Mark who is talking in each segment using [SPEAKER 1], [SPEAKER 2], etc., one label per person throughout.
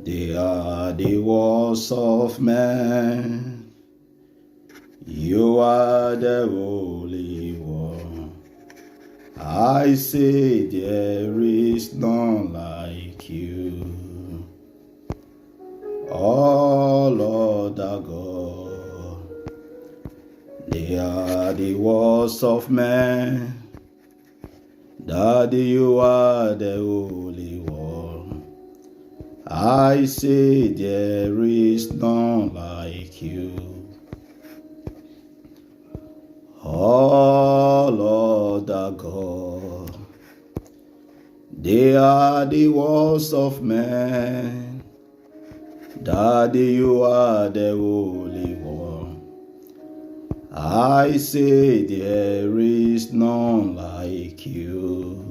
[SPEAKER 1] They are the words of man. You are the Holy One. I say there is none like you. Oh Lord our God. They are the words of man. Daddy, you are the Holy One. I say there is none like you. Oh Lord our God, they are the words of man. Daddy, you are the Holy One. I say there is none like you.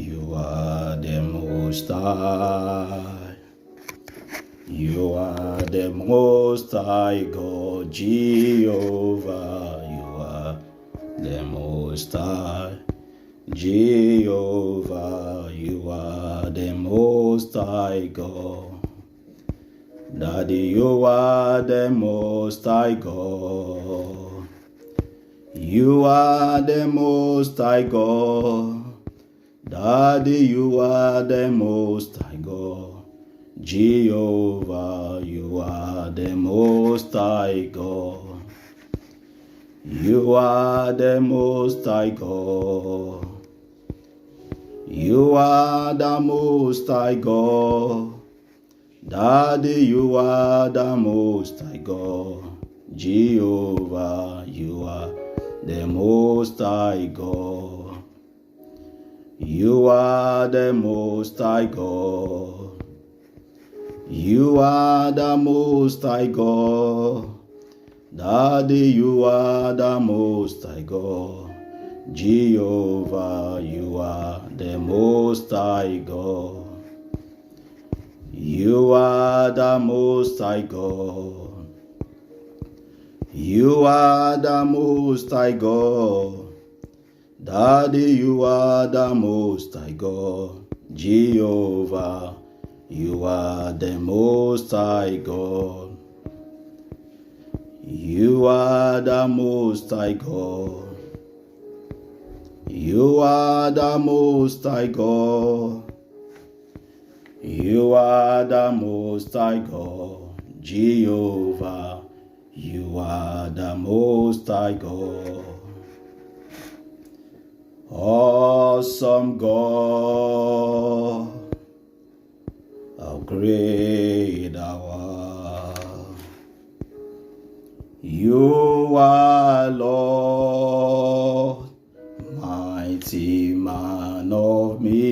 [SPEAKER 1] You are the Most High. You are the Most High God, Jehovah. You are the Most High, Jehovah. You are the Most High God. Daddy, you are the Most High God. You are the Most High God. Daddy, you are the Most High God. Jehovah, you are the Most High God. You are the Most High God. You are the Most High God. Daddy, you are the Most High God. Jehovah, you are the Most High God. You are the Most High God. You are the Most High God. Daddy, you are the Most High God. Jehovah, you are the Most High God. You are the Most High God. You are the Most High God. Daddy, you are the Most High God. Jehovah, you are the Most High God. You are the Most High God. You are the Most High God. You are the Most High God. Jehovah, you are the Most High God. Awesome God, how great thou art. You are Lord, mighty man of miracle,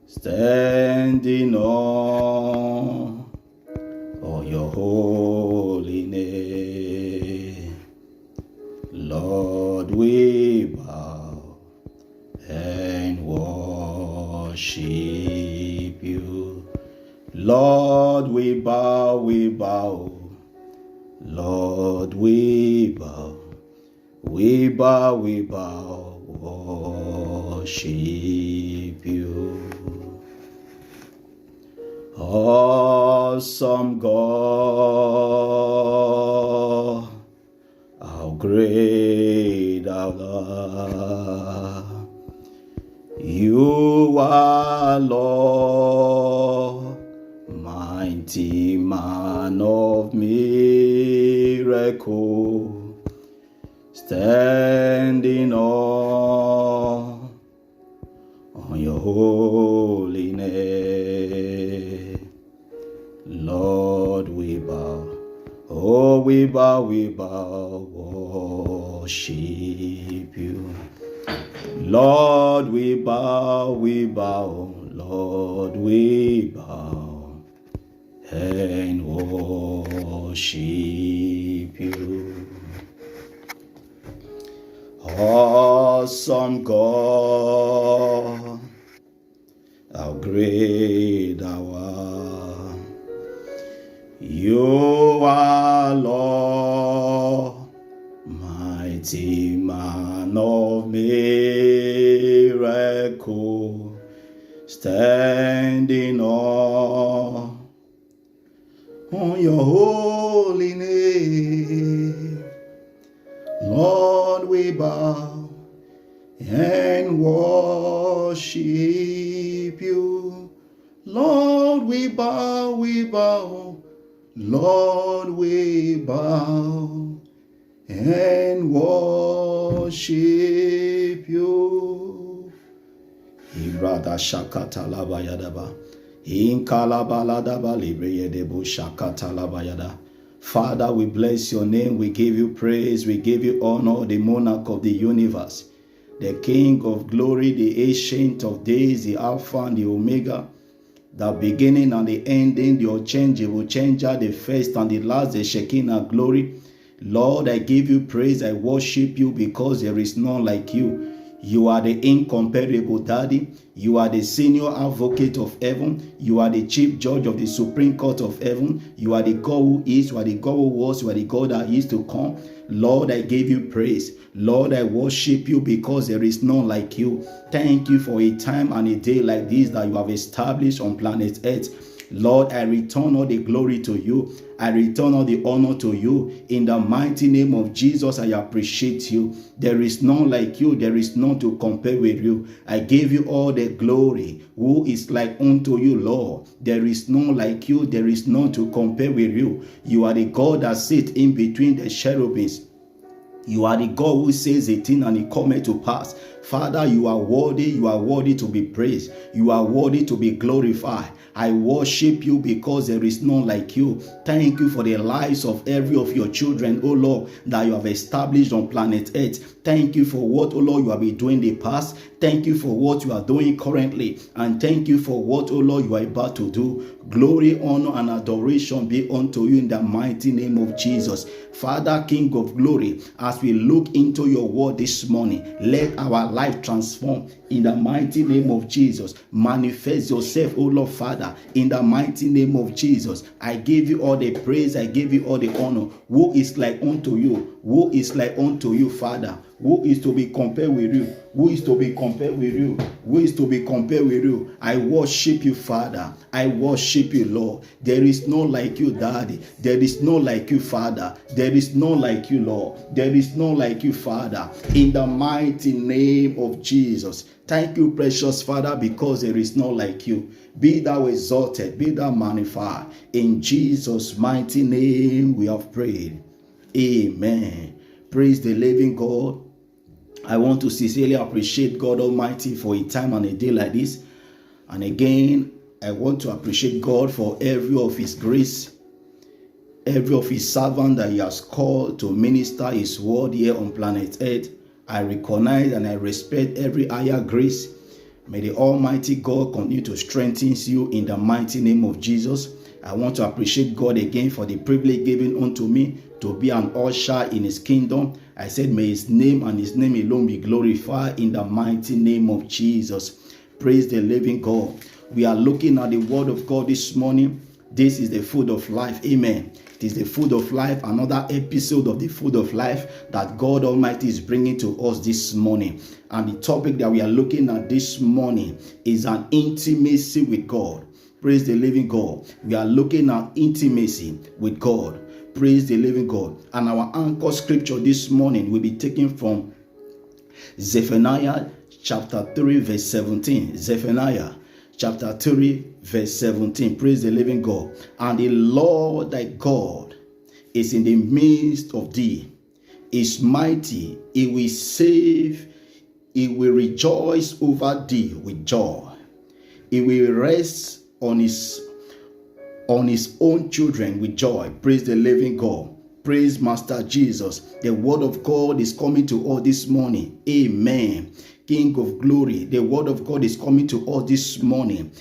[SPEAKER 1] standing on your holy name. Lord, we bow and worship you. Lord, we bow, we bow. Lord, we bow, we bow, we bow, worship you. Awesome God, how great thou art. You are Lord, mighty man of miracle, standing on your holy name. Lord, we bow, oh, we bow, worship you. Lord, we bow, Lord, we bow and worship you. Awesome God, how great thou art. You are Lord, mighty man of miracle, standing on your holy name. Lord, we bow and worship you. Lord, we bow, Lord, we bow and worship you. Ibrada shakata labayadaba. Inkalabaladaba libreyedebo shakata labayada. Father, we bless your name. We give you praise. We give you honor, the monarch of the universe, the King of glory, the ancient of days, the Alpha and the Omega, the beginning and the ending, the unchangeable changer, the first and the last, the Shekinah glory. Lord, I give you praise. I worship you because there is none like you. You are the incomparable Daddy. You are the senior advocate of heaven. You are the chief judge of the supreme court of heaven. You are the God who is, you are the God who was, you are the God that is to come. Lord, I give you praise. Lord, I worship you because there is none like you. Thank you for a time and a day like this that you have established on planet Earth. Lord, I return all the glory to you. I return all the honor to you. In the mighty name of Jesus, I appreciate you. There is none like you. There is none to compare with you. I give you all the glory. Who is like unto you, Lord? There is none like you. There is none to compare with you. You are the God that sits in between the cherubims. You are the God who says a thing and it cometh to pass. Father, you are worthy. You are worthy to be praised. You are worthy to be glorified. I worship you because there is none like you. Thank you for the lives of every of your children, oh Lord, that you have established on planet Earth. Thank you for what, oh Lord, you have been doing in the past. Thank you for what you are doing currently. And thank you for what, oh Lord, you are about to do. Glory, honor, and adoration be unto you in the mighty name of Jesus. Father, King of glory, as we look into your word this morning, let our life transform in the mighty name of Jesus. Manifest yourself, oh Lord, Father, in the mighty name of Jesus. I give you all the praise. I give you all the honor. Who is like unto you? Who is like unto you, Father? Who is to be compared with you? Who is to be compared with you? Who is to be compared with you? I worship you, Father. I worship you, Lord. There is no like you, Daddy. There is no like you, Father. There is no like you, Lord. There is no like you, Father. In the mighty name of Jesus. Thank you, precious Father, because there is no like you. Be thou exalted, be thou magnified. In Jesus' mighty name we have prayed. Amen. Praise the living God. I want to sincerely appreciate God Almighty for a time and a day like this. And again, I want to appreciate God for every of His grace, every of His servant that He has called to minister His word here on planet Earth. I recognize and I respect every higher grace. May the Almighty God continue to strengthen you in the mighty name of Jesus. I want to appreciate God again for the privilege given unto me to be an usher in His kingdom. I said, may His name and His name alone be glorified in the mighty name of Jesus. Praise the living God. We are looking at the word of God this morning. This is the food of life. Amen. It is the food of life, another episode of the food of life that God Almighty is bringing to us this morning. And the topic that we are looking at this morning is an intimacy with God. Praise the living God. We are looking at intimacy with God. Praise the living God. And our anchor scripture this morning will be taken from Zephaniah chapter 3 verse 17. Zephaniah chapter 3 verse 17. Praise the living God. And the Lord thy God is in the midst of thee, is mighty. He will save. He will rejoice over thee with joy. He will rest on his own children with joy. Praise the living God. Praise Master Jesus. The word of God is coming to us this morning. Amen. King of glory, the word of God is coming to us this morning.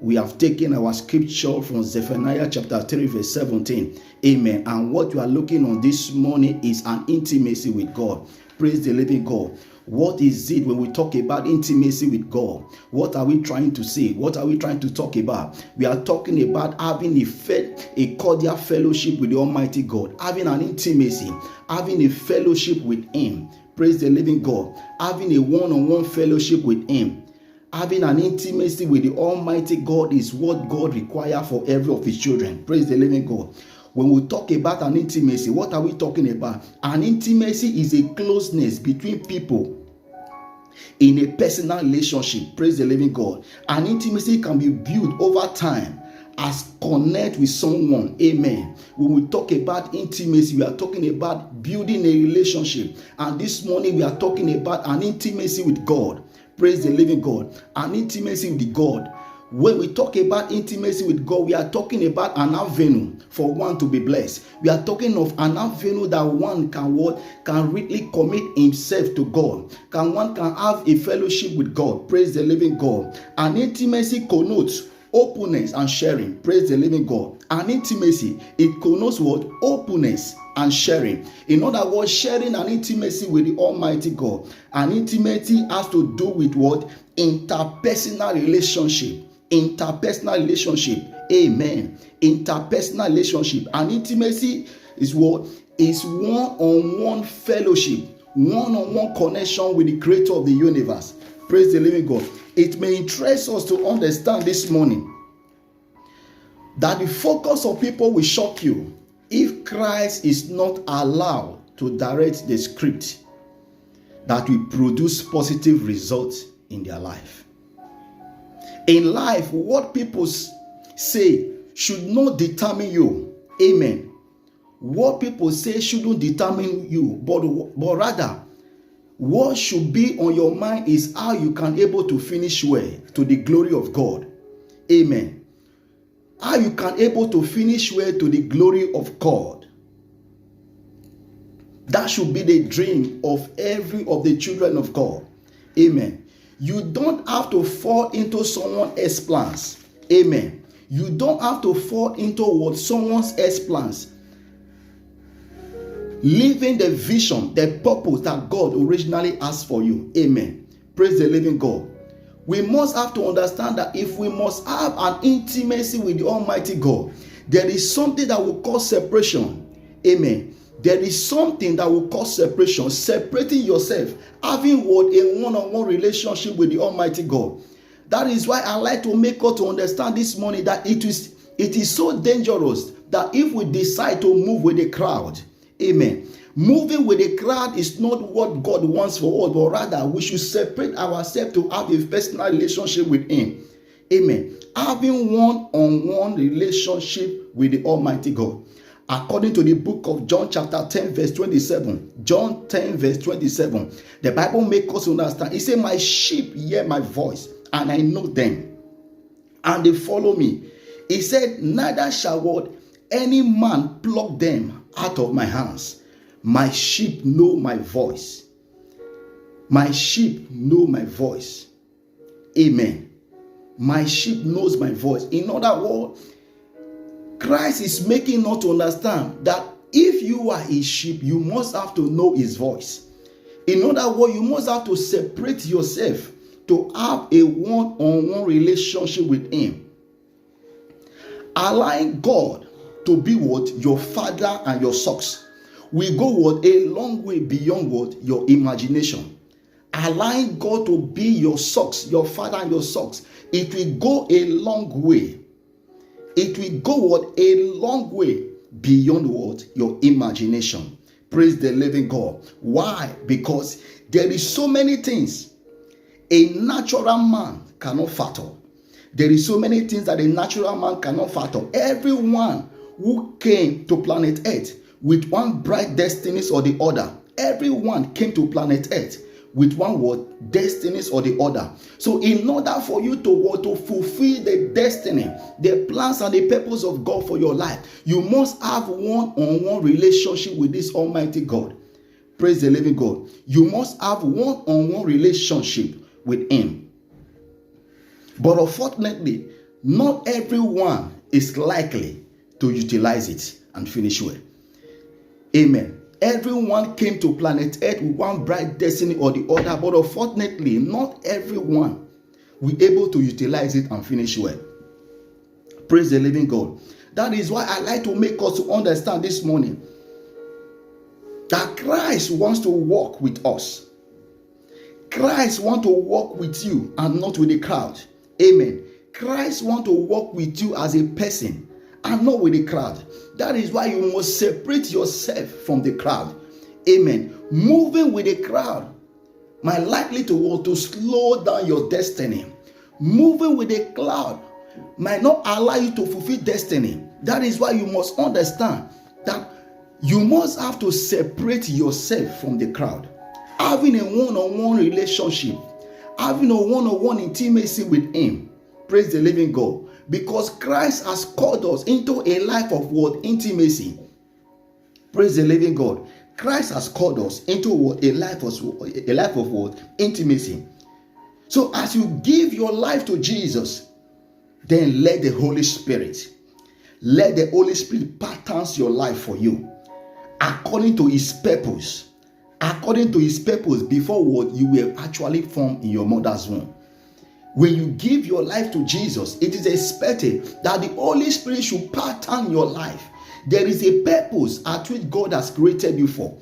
[SPEAKER 1] We have taken our scripture from Zephaniah chapter 3 verse 17. Amen. And what you are looking on this morning is an intimacy with God. Praise the living God. What is it when we talk about intimacy with God? What are we trying to say? What are we trying to talk about? We are talking about having a cordial fellowship with the Almighty God, having an intimacy, having a fellowship with Him. Praise the living God. Having a one-on-one fellowship with Him. having an intimacy with the Almighty God is what God requires for every of His children. Praise the living God. When we talk about an intimacy, what are we talking about? An intimacy is a closeness between people in a personal relationship. Praise the living God. An intimacy can be built over time as connect with someone. Amen. When we talk about intimacy, we are talking about building a relationship. And this morning we are talking about an intimacy with God. Praise the living God. An intimacy with God. When we talk about intimacy with God, we are talking about an avenue for one to be blessed. We are talking of an avenue that one can really commit himself to God. One can have a fellowship with God. Praise the living God. An intimacy connotes openness and sharing. Praise the living God. An intimacy, it connotes what? Openness and sharing. In other words, sharing an intimacy with the Almighty God. An intimacy has to do with what? Interpersonal relationship. Interpersonal relationship. Amen. Interpersonal relationship. An intimacy is what? Is one-on-one fellowship, one-on-one connection with the Creator of the universe. Praise the living God. It may interest us to understand this morning that the focus of people will shock you if Christ is not allowed to direct the script that will produce positive results in their life. In life, what people say should not determine you. Amen. What people say shouldn't determine you, but rather, what should be on your mind is how you can able to finish well to the glory of God. Amen. How you can able to finish well to the glory of God. That should be the dream of every of the children of God. Amen. You don't have to fall into someone else's plans. Amen. You don't have to fall into what someone else's plans. Living the vision, the purpose that God originally asked for you. Amen. Praise the living God. We must have to understand that if we must have an intimacy with the Almighty God, there is something that will cause separation. Amen. There is something that will cause separation, separating yourself, having what? A one-on-one relationship with the Almighty God. That is why I like to make us to understand this morning that it is so dangerous that if we decide to move with the crowd, amen, moving with the crowd is not what God wants for us, but rather we should separate ourselves to have a personal relationship with Him. Amen. Having one-on-one relationship with the Almighty God. According to the book of John chapter 10 verse 27, John 10 verse 27, the Bible makes us understand. It says, my sheep hear my voice, and I know them, and they follow me. He said, neither shall what? Any man pluck them out of my hands. My sheep know my voice. My sheep know my voice. Amen. My sheep knows my voice. In other words, Christ is making us to understand that if you are His sheep, you must have to know His voice. In other words, you must have to separate yourself to have a one-on-one relationship with Him. Allowing God to be what? Your father and your socks. We go what? A long way beyond what? Your imagination. Allowing God to be your socks, your father and your socks. It will go a long way. It will go what? A long way beyond what? Your imagination. Praise the living God. Why? Because there is so many things a natural man cannot fathom. There is so many things that a natural man cannot fathom. Everyone who came to planet Earth with one bright destinies or the other. Everyone came to planet Earth with one word, destinies or the other. So in order for you to fulfill the destiny, the plans and the purpose of God for your life, you must have one-on-one relationship with this Almighty God. Praise the living God. You must have one-on-one relationship with Him. But unfortunately, not everyone is likely to utilize it and finish well. Amen. Everyone came to planet Earth with one bright destiny or the other, but unfortunately, not everyone will be able to utilize it and finish well. Praise the living God. That is why I like to make us to understand this morning that Christ wants to walk with us. Christ want to walk with you and not with the crowd. Amen. Christ want to walk with you as a person and not with the crowd. That is why you must separate yourself from the crowd. Amen. Moving with the crowd might likely to slow down your destiny. Moving with the crowd might not allow you to fulfill destiny. That is why you must understand that you must have to separate yourself from the crowd. Having a one-on-one relationship, having a one-on-one intimacy with Him. Praise the living God. Because Christ has called us into a life of what? Intimacy. Praise the living God. Christ has called us into what? A life of what? Intimacy. So as you give your life to Jesus, then let the Holy Spirit patterns your life for you according to His purpose. According to His purpose before what you were actually formed in your mother's womb. When you give your life to Jesus, it is expected that the Holy Spirit should pattern your life. There is a purpose at which God has created you for.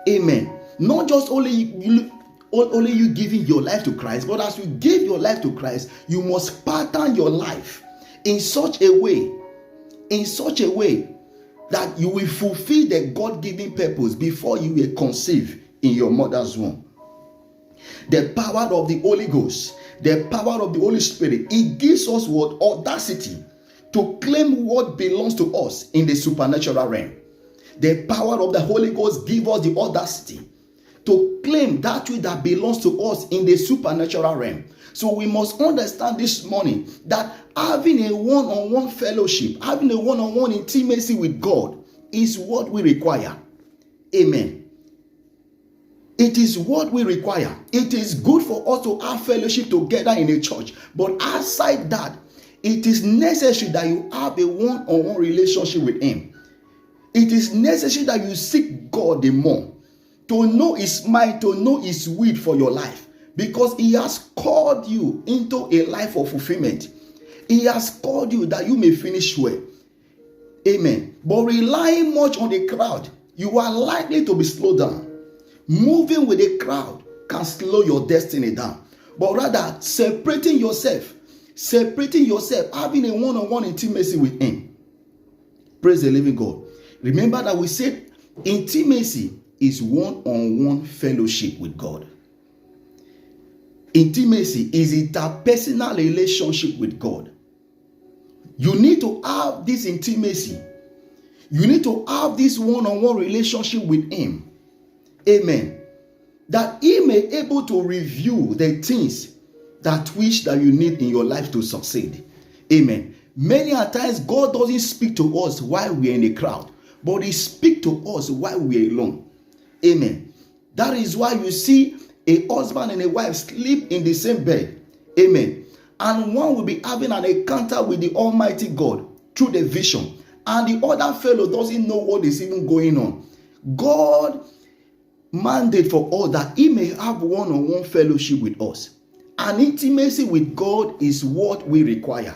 [SPEAKER 1] Amen. Not just only you giving your life to Christ, but as you give your life to Christ, you must pattern your life in such a way that you will fulfill the God-given purpose before you were conceived in your mother's womb. The power of the Holy Ghost, the power of the Holy Spirit, it gives us what? Audacity to claim what belongs to us in the supernatural realm. The power of the Holy Ghost gives us the audacity to claim that which that belongs to us in the supernatural realm. So we must understand this morning that having a one-on-one fellowship, having a one-on-one intimacy with God is what we require. Amen. It is what we require. It is good for us to have fellowship together in a church. But outside that, it is necessary that you have a one-on-one relationship with Him. It is necessary that you seek God the more, to know His mind, to know His will for your life. Because He has called you into a life of fulfillment. He has called you that you may finish well. Amen. But relying much on the crowd, you are likely to be slowed down. Moving with a crowd can slow your destiny down. But rather, separating yourself, having a one-on-one intimacy with Him. Praise the living God. Remember that we said intimacy is one-on-one fellowship with God. Intimacy is interpersonal relationship with God. You need to have this intimacy. You need to have this one-on-one relationship with Him. Amen. That He may able to reveal the things that you need in your life to succeed. Amen. Many a times God doesn't speak to us while we are in the crowd, but He speaks to us while we are alone. Amen. That is why you see a husband and a wife sleep in the same bed. Amen. And one will be having an encounter with the Almighty God through the vision, and the other fellow doesn't know what is even going on. God mandate for all that He may have one-on-one fellowship with us. An intimacy with God is what we require.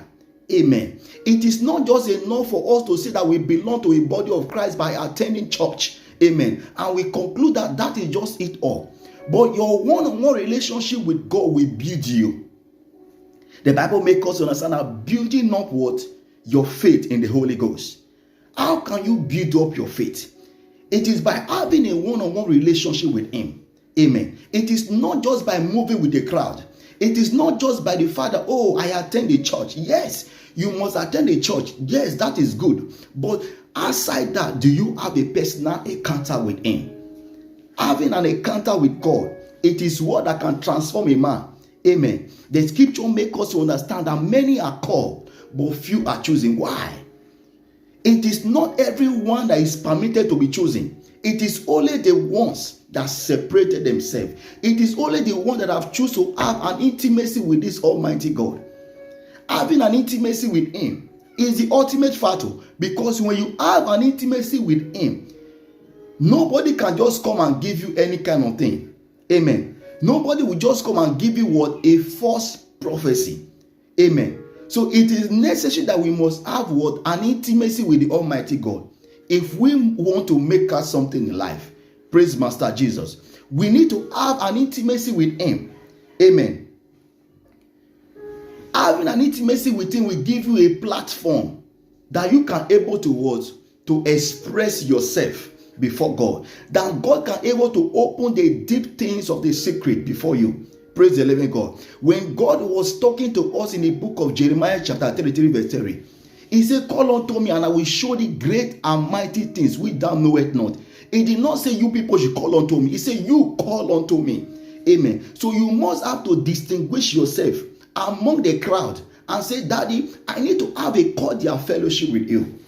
[SPEAKER 1] Amen. It is not just enough for us to say that we belong to a body of Christ by attending church. Amen. And we conclude that that is just it all. But your one-on-one relationship with God will build you. The Bible makes us understand that building up what? Your faith in the Holy Ghost. How can you build up your faith? It is by having a one-on-one relationship with Him. Amen. It is not just by moving with the crowd. It is not just by the fact that, oh, I attend the church. Yes, you must attend the church. Yes, that is good. But outside that, do you have a personal encounter with Him? Having an encounter with God, it is what that can transform a man. Amen. The scripture makes us understand that many are called, but few are chosen. Why? It is not everyone that is permitted to be chosen. It is only the ones that separated themselves. It is only the ones that have chosen to have an intimacy with this Almighty God. Having an intimacy with Him is the ultimate factor, because when you have an intimacy with Him, nobody can just come and give you any kind of thing. Amen. Nobody will just come and give you what? A false prophecy. Amen. So it is necessary that we must have what? An intimacy with the Almighty God. If we want to make us something in life, praise Master Jesus, we need to have an intimacy with Him. Amen. Having an intimacy with him will give you a platform that you can able to what? To express yourself before God. That God can able to open the deep things of the secret before you. Praise the living God. When God was talking to us in the book of Jeremiah chapter 33 verse 3, he said, call unto me and I will show thee great and mighty things which thou knowest not. He did not say you people should call unto me. He said you call unto me. Amen. So you must have to distinguish yourself among the crowd and say, Daddy, I need to have a cordial fellowship with you.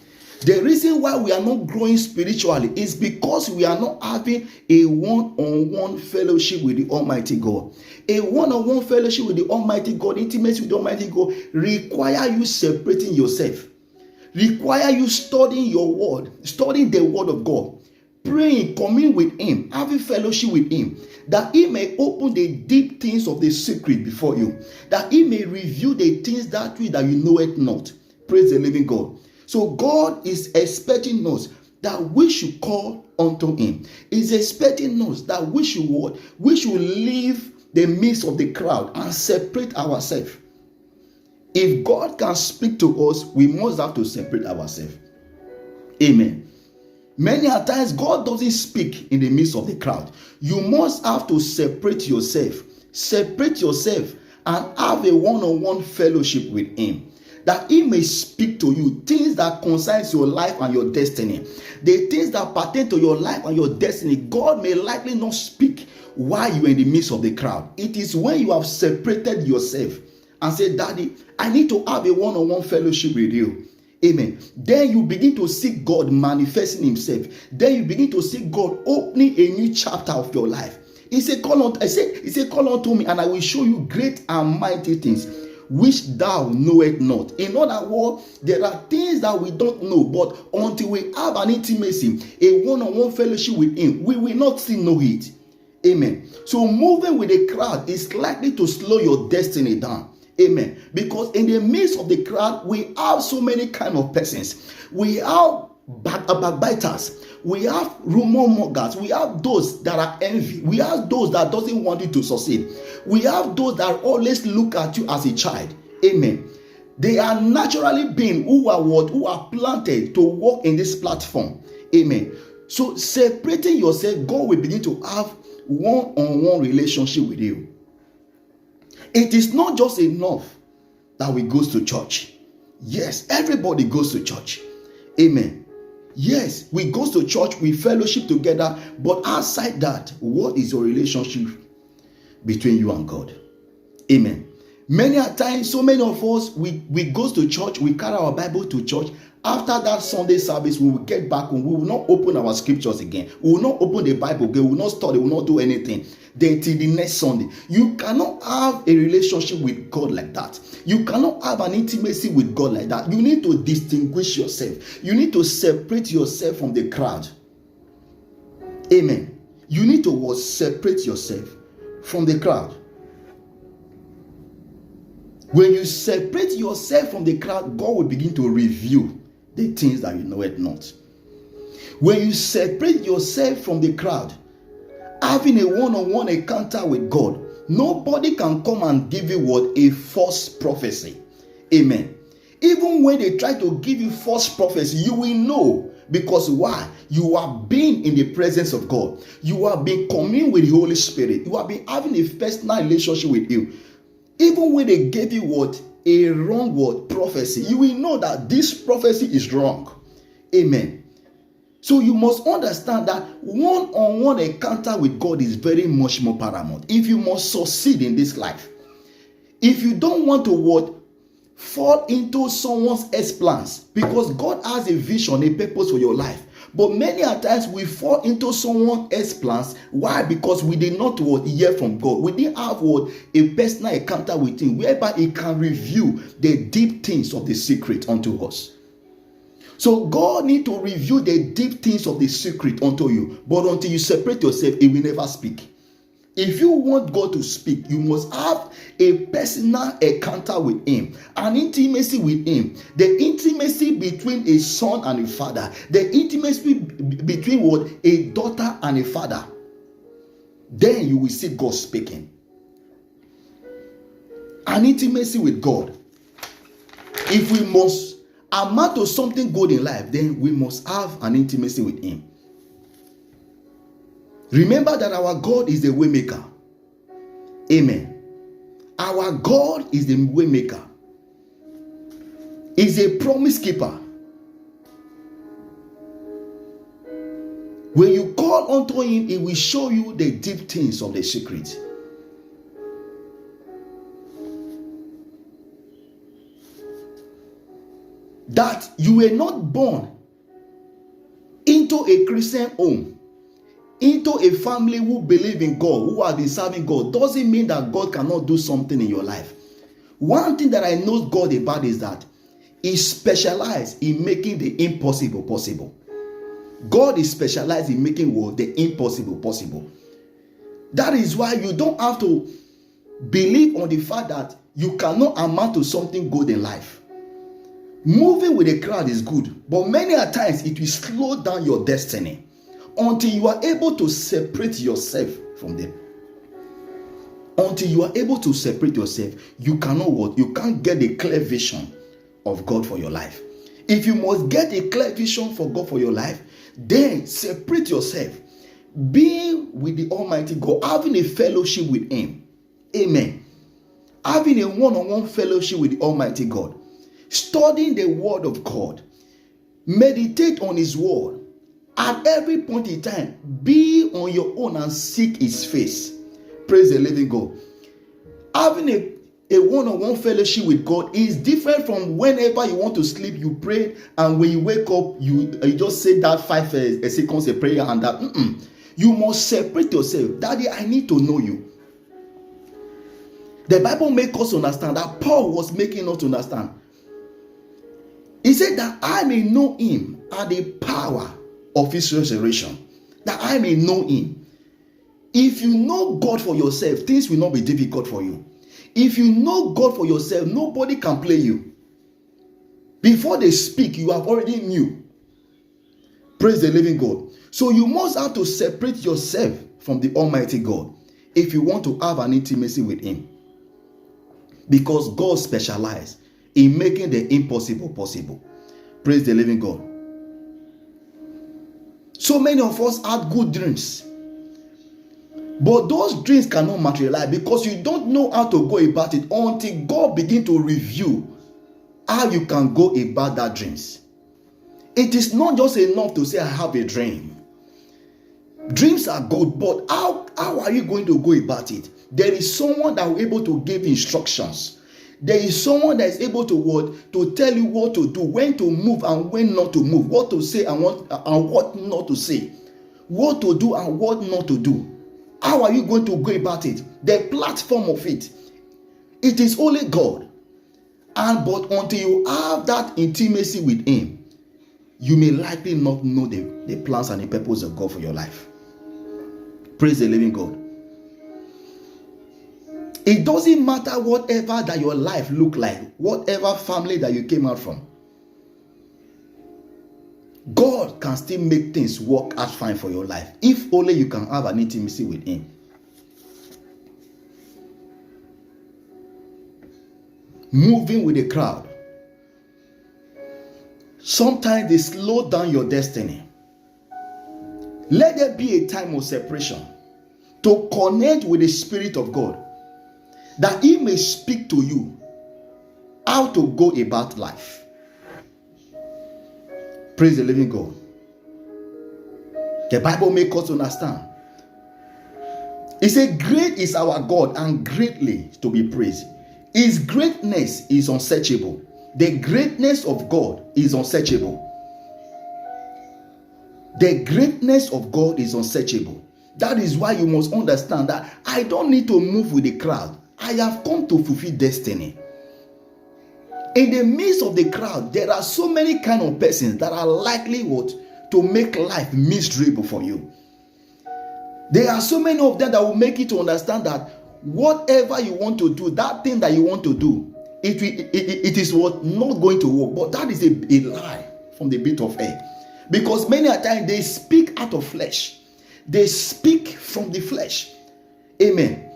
[SPEAKER 1] The reason why we are not growing spiritually is because we are not having a one-on-one fellowship with the Almighty God. A one-on-one fellowship with the Almighty God, intimacy with the Almighty God, require you separating yourself. Require you studying your word, studying the word of God, praying, communing with him, having fellowship with him, that he may open the deep things of the secret before you, that he may reveal the things that you know it not. Praise the living God. So God is expecting us that we should call unto him. He's expecting us that we should what? We should leave the midst of the crowd and separate ourselves. If God can speak to us, we must have to separate ourselves. Amen. Many a times God doesn't speak in the midst of the crowd. You must have to separate yourself. Separate yourself and have a one-on-one fellowship with him, that he may speak to you things that concerns your life and your destiny. The things that pertain to your life and your destiny, God may likely not speak while you are in the midst of the crowd. It is when you have separated yourself and said, Daddy, I need to have a one-on-one fellowship with you. Amen. Then you begin to see God manifesting himself. Then you begin to see God opening a new chapter of your life. He said, call unto me and I will show you great and mighty things which thou knowest not. In other words, there are things that we don't know, but until we have an intimacy, a one-on-one fellowship with him, we will not still know it. Amen. So moving with the crowd is likely to slow your destiny down. Amen. Because in the midst of the crowd, we have so many kind of persons. We have backbiters. We have rumor mongers. We have those that are envy. We have those that doesn't want you to succeed. We have those that always look at you as a child. Amen. They are naturally beings who are planted to walk in this platform. Amen. So separating yourself, God will begin to have one-on-one relationship with you. It is not just enough that we go to church. Yes, everybody goes to church. Amen. Yes, we go to church, we fellowship together, but outside that, what is your relationship between you and God? Amen. Many a times, so many of us, we go to church, we carry our Bible to church. After that Sunday service, we will get back home. We will not open our scriptures again. We will not open the Bible again. We will not study. We will not do anything. Then till the next Sunday. You cannot have a relationship with God like that. You cannot have an intimacy with God like that. You need to distinguish yourself. You need to separate yourself from the crowd. Amen. You need to separate yourself from the crowd. When you separate yourself from the crowd, God will begin to reveal the things that you know it not. When you separate yourself from the crowd, having a one-on-one encounter with God, nobody can come and give you a false prophecy. Amen. Even when they try to give you false prophecy, you will know. Because why? You have been in the presence of God. You have been communing with the Holy Spirit. You have been having a personal relationship with Him. Even when they gave you a wrong prophecy, you will know that this prophecy is wrong. Amen. So you must understand that one-on-one encounter with God is very much more paramount. If you must succeed in this life, if you don't want to fall into someone else's plans, because God has a vision, a purpose for your life. But many a times we fall into someone else's plans. Why? Because we did not hear from God. We didn't have a personal encounter with Him, whereby He can reveal the deep things of the secret unto us. So God needs to reveal the deep things of the secret unto you. But until you separate yourself, He will never speak. If you want God to speak, you must have a personal encounter with Him, an intimacy with Him. The intimacy between a son and a father. The intimacy between a daughter and a father. Then you will see God speaking. an intimacy with God. If we must amount to something good in life, then we must have an intimacy with Him. Remember that our God is the way maker. Amen. Our God is the way maker. He's a promise keeper. When you call unto Him, He will show you the deep things of the secret. That you were not born into a Christian home, into a family who believe in God, who have been serving God, doesn't mean that God cannot do something in your life. One thing that I know God about is that He specializes in making the impossible possible. God is specialized in making what? The impossible possible. That is why you don't have to believe on the fact that you cannot amount to something good in life. Moving with a crowd is good, but many a times it will slow down your destiny until you are able to separate yourself from them. Until you are able to separate yourself, you cannot what? You can't get a clear vision of God for your life. If you must get a clear vision for God for your life, then separate yourself. Being with the Almighty God, having a fellowship with Him. Amen. Having a one-on-one fellowship with the Almighty God. Studying the Word of God. Meditate on His Word. At every point in time, be on your own and seek His face. Praise the living God. Having a one-on-one fellowship with God is different from whenever you want to sleep, you pray, and when you wake up, you just say that 5 seconds of prayer and that. You must separate yourself. Daddy, I need to know you. The Bible makes us understand that Paul was making us understand. He said that I may know Him and the power of His resurrection. That I may know Him. If you know God for yourself, things will not be difficult for you. If you know God for yourself, nobody can play you. Before they speak, you have already knew. Praise the living God. So you must have to separate yourself from the Almighty God if you want to have an intimacy with Him. Because God specializes in making the impossible possible. Praise the living God. So many of us had good dreams. But those dreams cannot materialize because you don't know how to go about it until God begins to review how you can go about that dreams. It is not just enough to say, I have a dream. Dreams are good, but how are you going to go about it? There is someone that will be able to give instructions. There is someone that is able to tell you what to do, when to move and when not to move, what to say and what not to say, what to do and what not to do. How are you going to go about it? The platform of it. It is only God. But until you have that intimacy with Him, you may likely not know the plans and the purpose of God for your life. Praise the living God. It doesn't matter whatever that your life look like, whatever family that you came out from. God can still make things work out fine for your life if only you can have an intimacy with Him. Moving with the crowd. Sometimes they slow down your destiny. Let there be a time of separation to connect with the Spirit of God, that He may speak to you how to go about life. Praise the living God. The Bible makes us understand. It says, great is our God and greatly to be praised. His greatness is unsearchable. The greatness of God is unsearchable. The greatness of God is unsearchable. That is why you must understand that I don't need to move with the crowd. I have come to fulfill destiny. In the midst of the crowd, there are so many kind of persons that are likely to make life miserable for you. There are so many of them that will make you to understand that whatever you want to do, that thing that you want to do, it is not going to work. But that is a lie from the pit of hell. Because many a time they speak out of flesh. They speak from the flesh. Amen.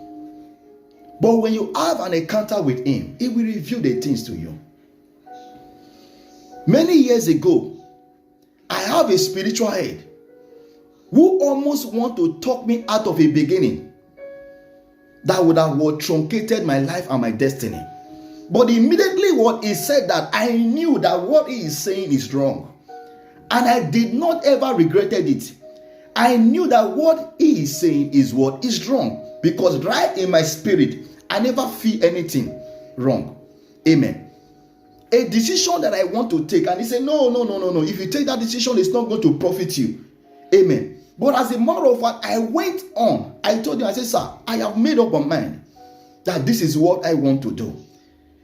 [SPEAKER 1] But when you have an encounter with him, he will reveal the things to you. Many years ago, I have a spiritual head who almost want to talk me out of a beginning that would have truncated my life and my destiny. But immediately what he said, that I knew that what he is saying is wrong. And I did not ever regretted it. I knew that what he is saying is what is wrong. Because right in my spirit, I never feel anything wrong. Amen. A decision that I want to take, and he said, no. If you take that decision, it's not going to profit you. Amen. But as a matter of fact, I went on. I told him, I said, sir, I have made up my mind that this is what I want to do.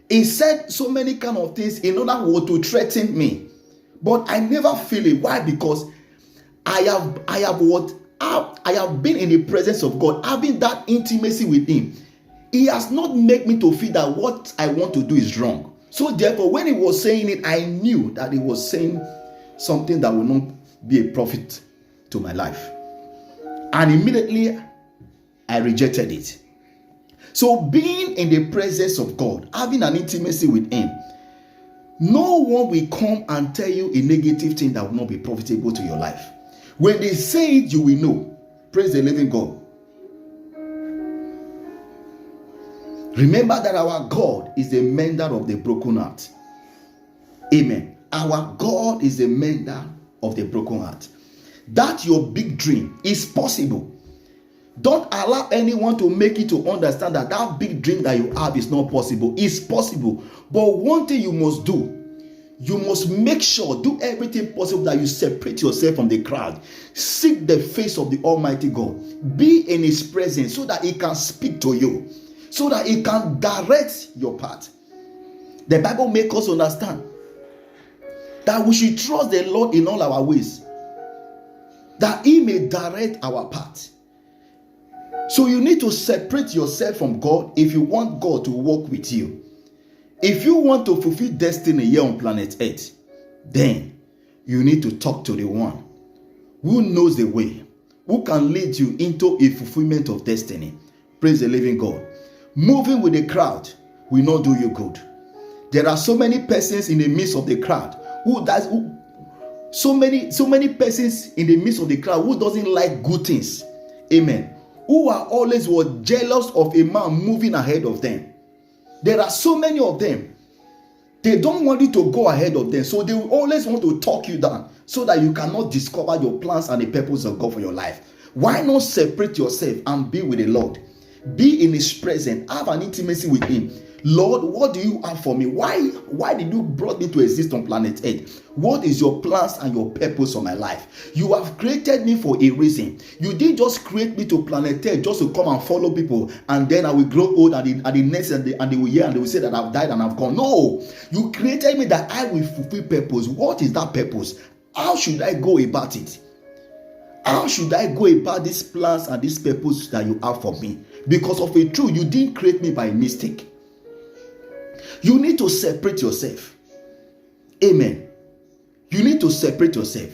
[SPEAKER 1] He said so many kind of things in order to threaten me. But I never feel it. Why? Because I have been in the presence of God, having that intimacy with him. He has not made me to feel that what I want to do is wrong. So therefore, when he was saying it, I knew that he was saying something that will not be a profit to my life. And immediately, I rejected it. So being in the presence of God, having an intimacy with him, no one will come and tell you a negative thing that will not be profitable to your life. When they say it, you will know. Praise the living God. Remember that our God is the mender of the broken heart. Amen. Our God is the mender of the broken heart. That your big dream is possible. Don't allow anyone to make you to understand that that big dream that you have is not possible. It's possible. But one thing you must do, you must make sure, do everything possible that you separate yourself from the crowd. Seek the face of the Almighty God. Be in his presence so that he can speak to you, so that he can direct your path. The Bible makes us understand that we should trust the Lord in all our ways, that he may direct our path. So you need to separate yourself from God if you want God to walk with you. If you want to fulfill destiny here on planet Earth, then you need to talk to the one who knows the way, who can lead you into a fulfillment of destiny. Praise the living God. Moving with the crowd will not do you good. There are so many persons in the midst of the crowd so many persons in the midst of the crowd who doesn't like good things. Amen. Who are always jealous of a man moving ahead of them. There are so many of them. They don't want you to go ahead of them. So they will always want to talk you down so that you cannot discover your plans and the purpose of God for your life. Why not separate yourself and be with the Lord? Be in his presence. Have an intimacy with him. Lord, what do you have for me? Why did you brought me to exist on planet Earth? What is your plans and your purpose for my life? You have created me for a reason. You didn't just create me to planet Earth just to come and follow people and then I will grow old and the next and they will hear and they will say that I've died and I've gone. No, you created me that I will fulfill purpose. What is that purpose? How should I go about it? How should I go about these plans and this purpose that you have for me? Because of a truth, you didn't create me by mistake. You need to separate yourself. Amen. You need to separate yourself.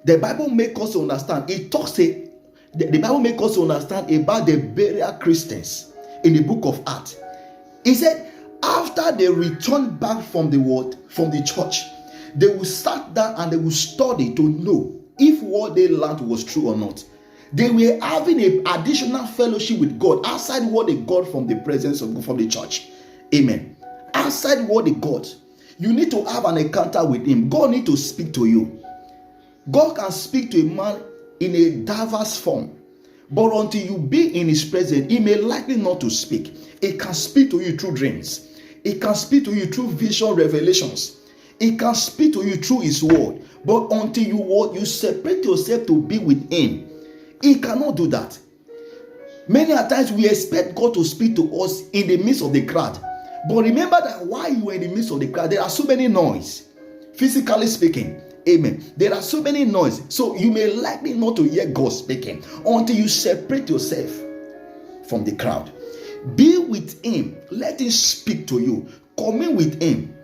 [SPEAKER 1] The Bible makes us understand. The Bible makes us understand about the burial Christians in the book of Acts. It said, after they returned back from the church, they will sit down and they will study to know if what they learned was true or not. They were having an additional fellowship with God outside what they got from the presence of God, from the church. Amen. Outside what they got, you need to have an encounter with him. God needs to speak to you. God can speak to a man in a diverse form, but until you be in his presence, he may likely not to speak. He can speak to you through dreams. He can speak to you through vision revelations. He can speak to you through his word. But until you separate yourself to be with him, he cannot do that. Many a times we expect God to speak to us in the midst of the crowd. But remember that while you are in the midst of the crowd, there are so many noise, physically speaking. Amen. There are so many noise. So you may likely not to hear God speaking until you separate yourself from the crowd. Be with him. Let him speak to you. Commune with him.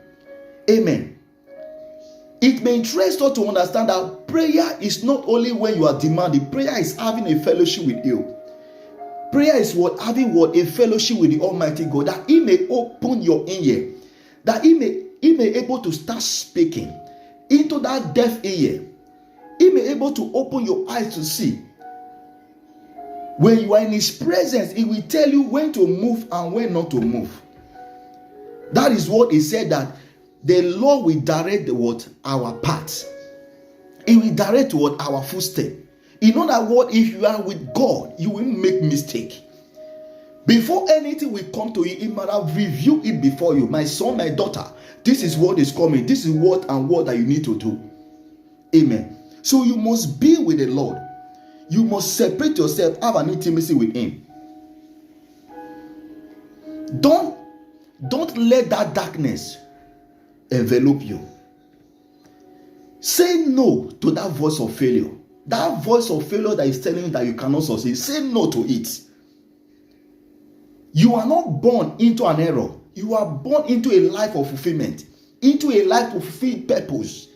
[SPEAKER 1] Amen. It may interest us to understand that prayer is not only when you are demanding. Prayer is having a fellowship with you. Prayer is what? Having what? A fellowship with the Almighty God, that He may open your ear, that He may able to start speaking into that deaf ear. He may able to open your eyes to see. When you are in His presence, He will tell you when to move and when not to move. That is what He said, that the Lord will direct our paths. He will direct our footsteps. In other words, if you are with God, you will make mistake. Before anything will come to you, He might have reviewed it before you. My son, my daughter, this is what is coming. This is what that you need to do. Amen. So you must be with the Lord. You must separate yourself, have an intimacy with Him. Don't let that darkness envelop you. Say no to that voice of failure. That voice of failure that is telling you that you cannot succeed. Say no to it. You are not born into an error. You are born into a life of fulfillment, into a life of fulfilled purpose.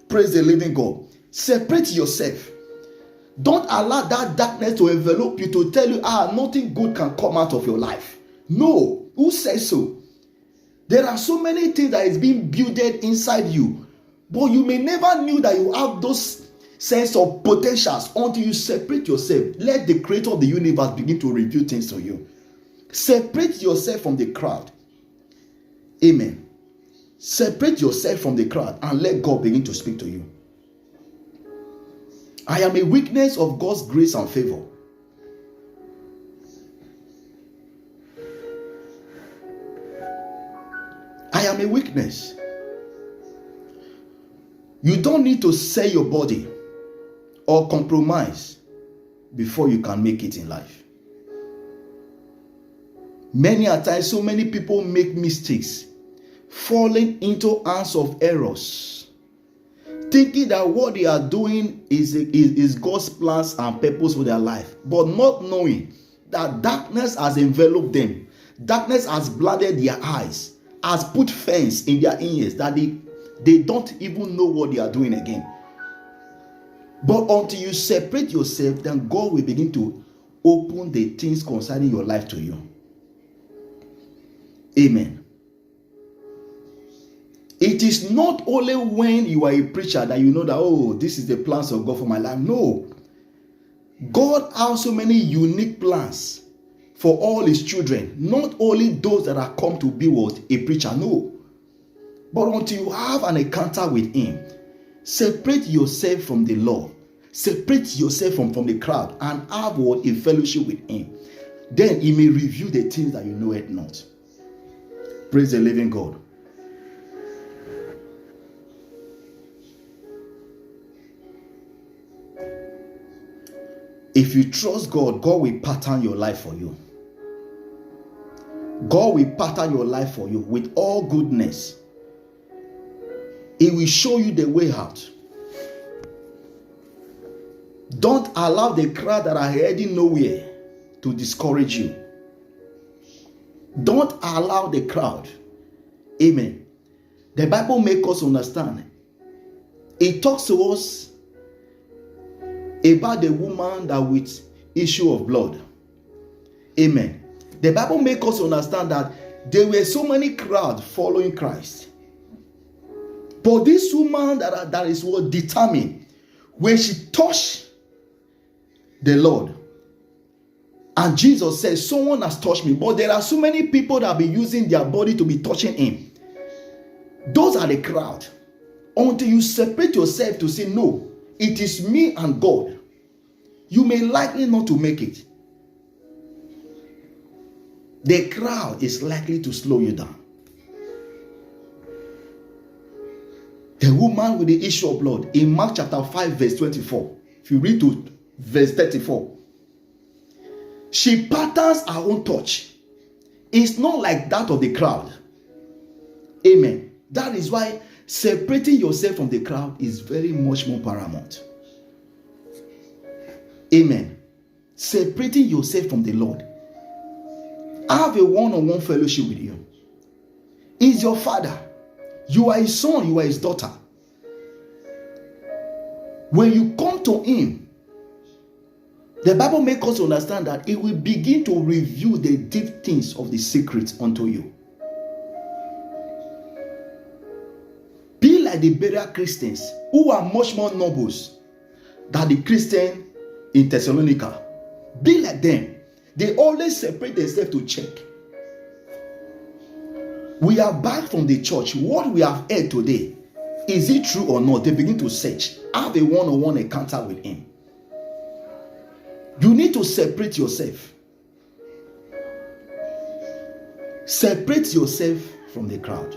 [SPEAKER 1] Praise the living God. Separate yourself. Don't allow that darkness to envelop you, to tell you, nothing good can come out of your life. No. Who says so? There are so many things that is being built inside you, but you may never knew that you have those sense of potentials until you separate yourself. Let the Creator of the universe begin to reveal things to you. Separate yourself from the crowd. Amen. Separate yourself from the crowd and let God begin to speak to you. I am a witness of God's grace and favor. I am a witness. You don't need to sell your body or compromise before you can make it in life. Many a times, so many people make mistakes, falling into hands of errors, thinking that what they are doing is God's plans and purpose for their life, but not knowing that darkness has enveloped them. Darkness has blinded their eyes, has put fence in their ears, that they don't even know what they are doing again. But until you separate yourself, then God will begin to open the things concerning your life to you. Amen. It is not only when you are a preacher that you know that, this is the plans of God for my life. No. God has so many unique plans for all His children. Not only those that are come to be what? A preacher. No. But until you have an encounter with Him, separate yourself from the Lord. Separate yourself from the crowd and have what? A fellowship with Him. Then He may reveal the things that you know it not. Praise the living God. If you trust God, God will pattern your life for you. God will pattern your life for you with all goodness. He will show you the way out. Don't allow the crowd that are heading nowhere to discourage you. Don't allow the crowd. Amen. The Bible makes us understand. It talks to us about the woman that with issue of blood. Amen. The Bible makes us understand that there were so many crowds following Christ. But this woman that is what determined, when she touched the Lord, and Jesus says, someone has touched me. But there are so many people that be using their body to be touching Him. Those are the crowd. Until you separate yourself to say, no, it is me and God, you may likely not to make it. The crowd is likely to slow you down. The woman with the issue of blood in Mark chapter 5 verse 24. If you read to verse 34. She patterns her own touch. It's not like that of the crowd. Amen. That is why separating yourself from the crowd is very much more paramount. Amen. Separating yourself from the Lord. Have a one-on-one fellowship with Him. He's your Father. You are His son. You are His daughter. When you come to Him, The Bible makes us understand that it will begin to reveal the deep things of the secrets unto you. Be like the Berean Christians who are much more noble than the Christian in Thessalonica. Be like them. They always separate themselves to check. We are back from the church. What we have heard today, is it true or not? They begin to search. Have a one-on-one encounter with him. You need to separate yourself. Separate yourself from the crowd.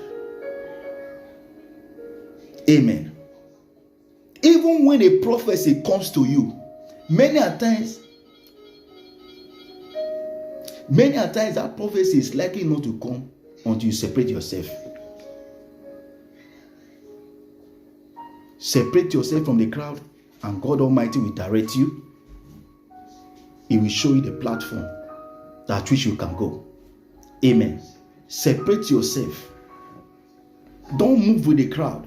[SPEAKER 1] Amen. Even when a prophecy comes to you, many a times that prophecy is likely not to come until you separate yourself. Separate yourself from the crowd, and God Almighty will direct you. He will show you the platform that which you can go. Amen. Separate yourself. Don't move with the crowd.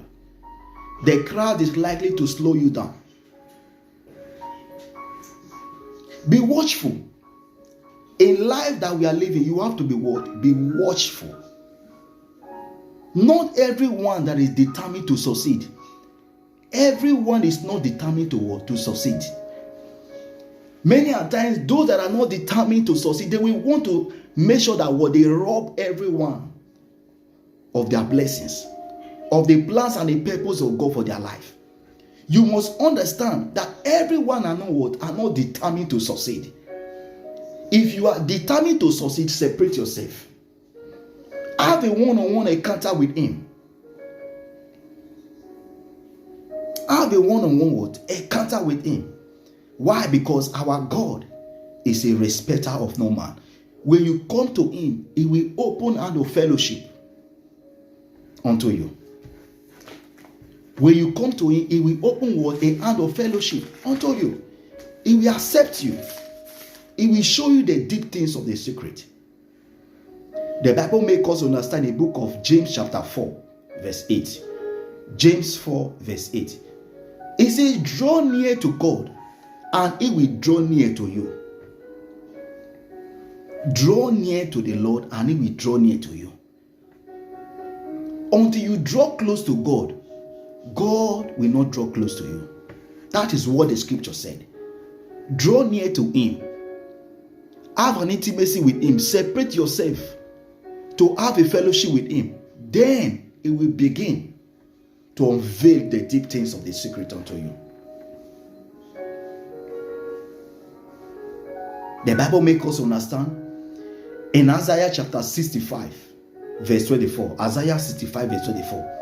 [SPEAKER 1] The crowd is likely to slow you down. Be watchful. In life that we are living, you have to be what? Be watchful. Not everyone that is determined to succeed. Everyone is not determined to succeed. Many a times, those that are not determined to succeed, they will want to make sure that they rob everyone of their blessings, of the plans and the purpose of God for their life. You must understand that everyone are not determined to succeed. If you are determined to succeed, separate yourself. Have a one-on-one encounter with him. Have a one-on-one encounter with him. Why? Because our God is a respecter of no man. When you come to him, he will open hand of fellowship unto you. When you come to him, he will open a hand of fellowship unto you. He will accept you. He will show you the deep things of the secret. The Bible makes us understand the book of James chapter 4 verse 8. James 4 verse 8. It says, draw near to God and he will draw near to you. Draw near to the Lord and he will draw near to you. Until you draw close to God, God will not draw close to you. That is what the scripture said. Draw near to him. Have an intimacy with him. Separate yourself to have a fellowship with him. Then he will begin to unveil the deep things of the secret unto you. The Bible makes us understand in Isaiah chapter 65 verse 24. Isaiah 65 verse 24.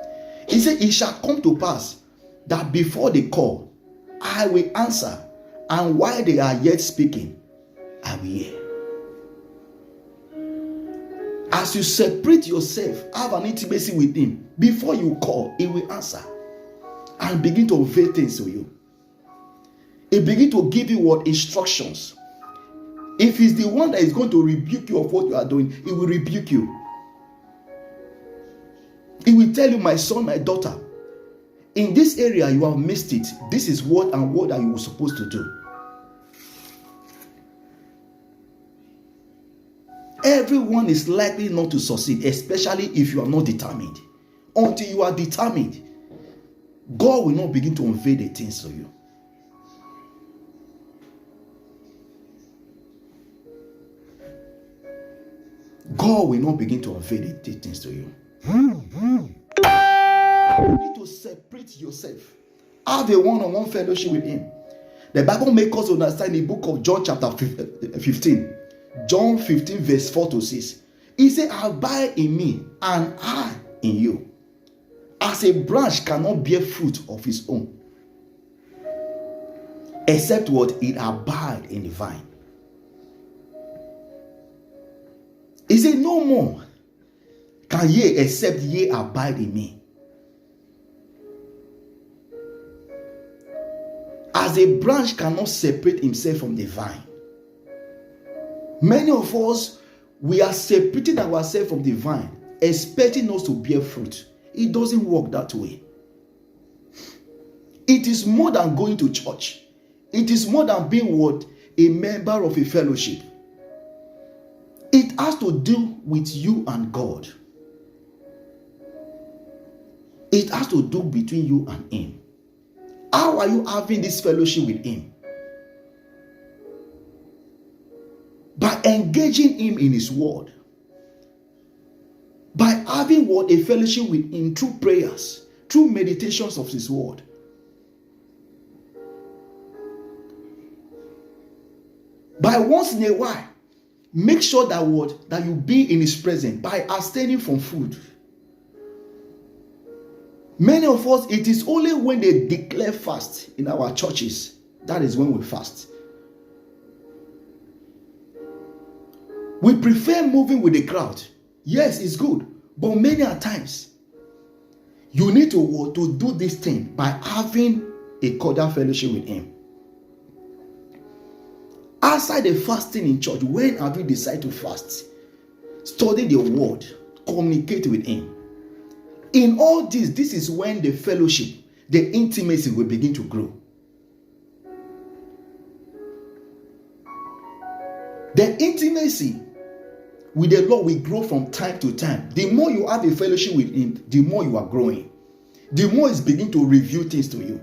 [SPEAKER 1] He said, it shall come to pass that before they call, I will answer, and while they are yet speaking, I will hear. As you separate yourself, have an intimacy with him, before you call, he will answer and begin to unveil things to you. He begin to give you what? Instructions. If he's the one that is going to rebuke you of what you are doing, he will rebuke you. He will tell you, my son, my daughter, in this area you have missed it. This is what and what are you supposed to do. Everyone is likely not to succeed, especially if you are not determined. Until you are determined, God will not begin to unveil the things to you. God will not begin to unveil the things to you. You need to separate yourself. Have a one-on-one fellowship with him. The Bible makes us understand in the book of John chapter 15. John 15 verse 4 to 6. He said, abide in me and I in you. As a branch cannot bear fruit of its own, except what? It abide in the vine. He said, no more can ye except ye abide in me. As a branch cannot separate himself from the vine. Many of us, we are separating ourselves from the vine, expecting us to bear fruit. It doesn't work that way. It is more than going to church. It is more than being what? a member of a fellowship, it has to do with you and God. It has to do between you and Him. How are you having this fellowship with Him? By engaging Him in His word. By having a fellowship with Him through prayers, through meditations of His word. By once in a while, make sure that you be in His presence by abstaining from food. Many of us, it is only when they declare fast in our churches, that is when we fast. We prefer moving with the crowd. Yes, it's good, but many a times, you need to do this thing by having a cordial fellowship with Him. Outside the fasting in church, when have you decided to fast? Study the word, communicate with Him. In all this is when the fellowship, the intimacy will begin to grow. The intimacy with the Lord will grow from time to time. The more you have a fellowship with Him, the more you are growing. The more He's beginning to reveal things to you.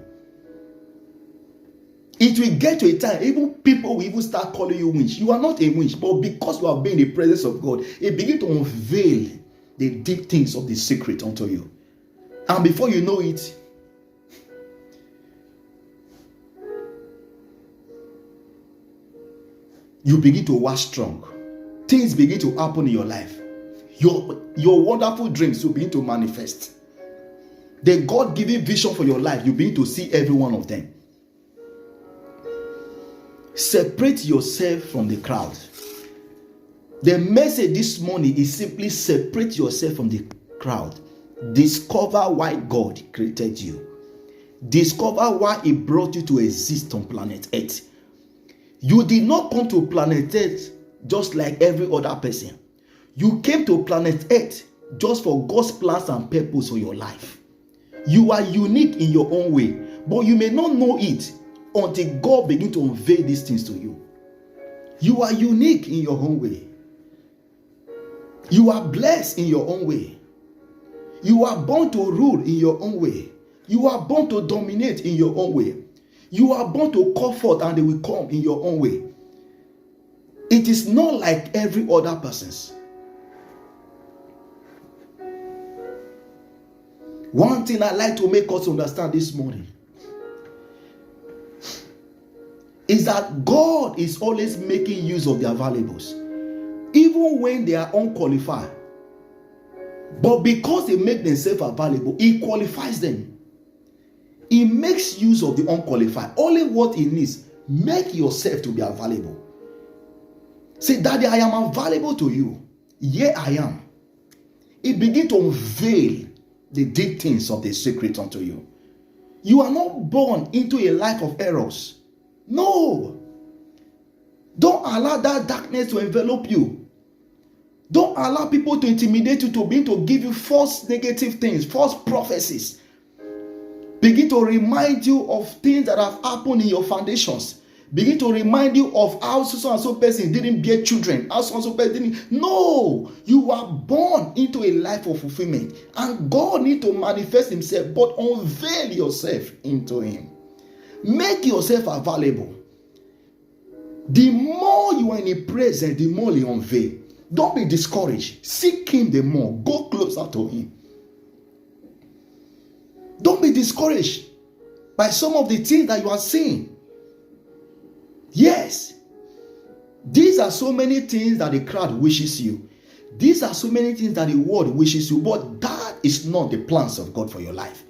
[SPEAKER 1] It will get to a time, even people will even start calling you winch. You are not a winch, but because you are being in the presence of God, it begins to unveil the deep things of the secret unto you. And before you know it, you begin to wax strong. Things begin to happen in your life. Your wonderful dreams will begin to manifest. The God-given vision for your life, you begin to see every one of them. Separate yourself from the crowd. The message this morning is simply separate yourself from the crowd. Discover why God created you. Discover why He brought you to exist on planet Earth. You did not come to planet Earth just like every other person. You came to planet Earth just for God's plans and purpose for your life. You are unique in your own way, but you may not know it until God begins to unveil these things to you. You are unique in your own way. You are blessed in your own way. You are born to rule in your own way. You are born to dominate in your own way. You are born to comfort and they will come in your own way. It is not like every other person's. One thing I like to make us understand this morning is that God is always making use of their valuables, even when they are unqualified. But because they make themselves available, He qualifies them. He makes use of the unqualified. Only what He needs, make yourself to be available. Say, Daddy, I am available to you. Yeah, I am. He begins to unveil the deep things of the secret unto you. You are not born into a life of errors. No. Don't allow that darkness to envelop you. Don't allow people to intimidate you, to begin to give you false negative things, false prophecies. Begin to remind you of things that have happened in your foundations. Begin to remind you of how so and so person didn't bear children, how so and so person didn't. No, you are born into a life of fulfillment, and God needs to manifest Himself, but unveil yourself into Him. Make yourself available. The more you are in the presence, the more you unveil. Don't be discouraged. Seek Him the more. Go closer to Him. Don't be discouraged by some of the things that you are seeing. Yes, these are so many things that the crowd wishes you. These are so many things that the world wishes you, but that is not the plans of God for your life.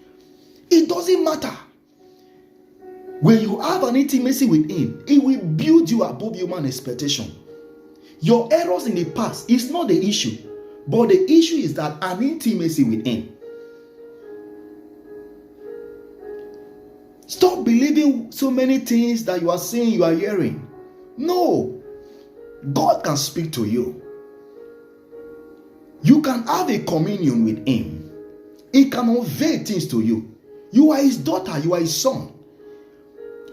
[SPEAKER 1] It doesn't matter. When you have an intimacy with Him, He will build you above human expectation. Your errors in the past is not the issue, but the issue is that an intimacy with Him. Stop believing so many things that you are seeing, you are hearing. No. God can speak to you. You can have a communion with Him. He can unveil things to you. You are His daughter, you are His son.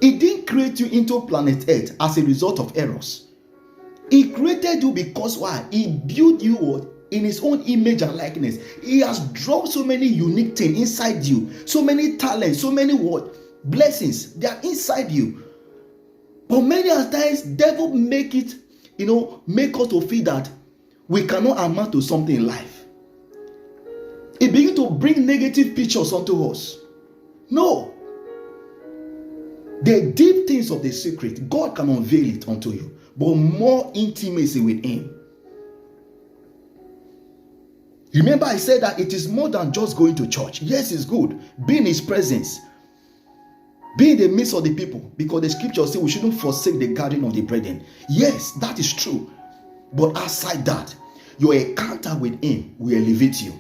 [SPEAKER 1] He didn't create you into planet Earth as a result of errors. He created you because why? He built you in his own image and likeness. He has dropped so many unique things inside you, so many talents, so many blessings. They are inside you. But many times, devil make us to feel that we cannot amount to something in life. It begins to bring negative pictures onto us. No. The deep things of the secret, God can unveil it unto you, but more intimacy with him. Remember, I said that it is more than just going to church. Yes, it's good. Be in his presence. Be in the midst of the people, because the scripture says we shouldn't forsake the gathering of the brethren. Yes, that is true. But aside that, your encounter with him will elevate you.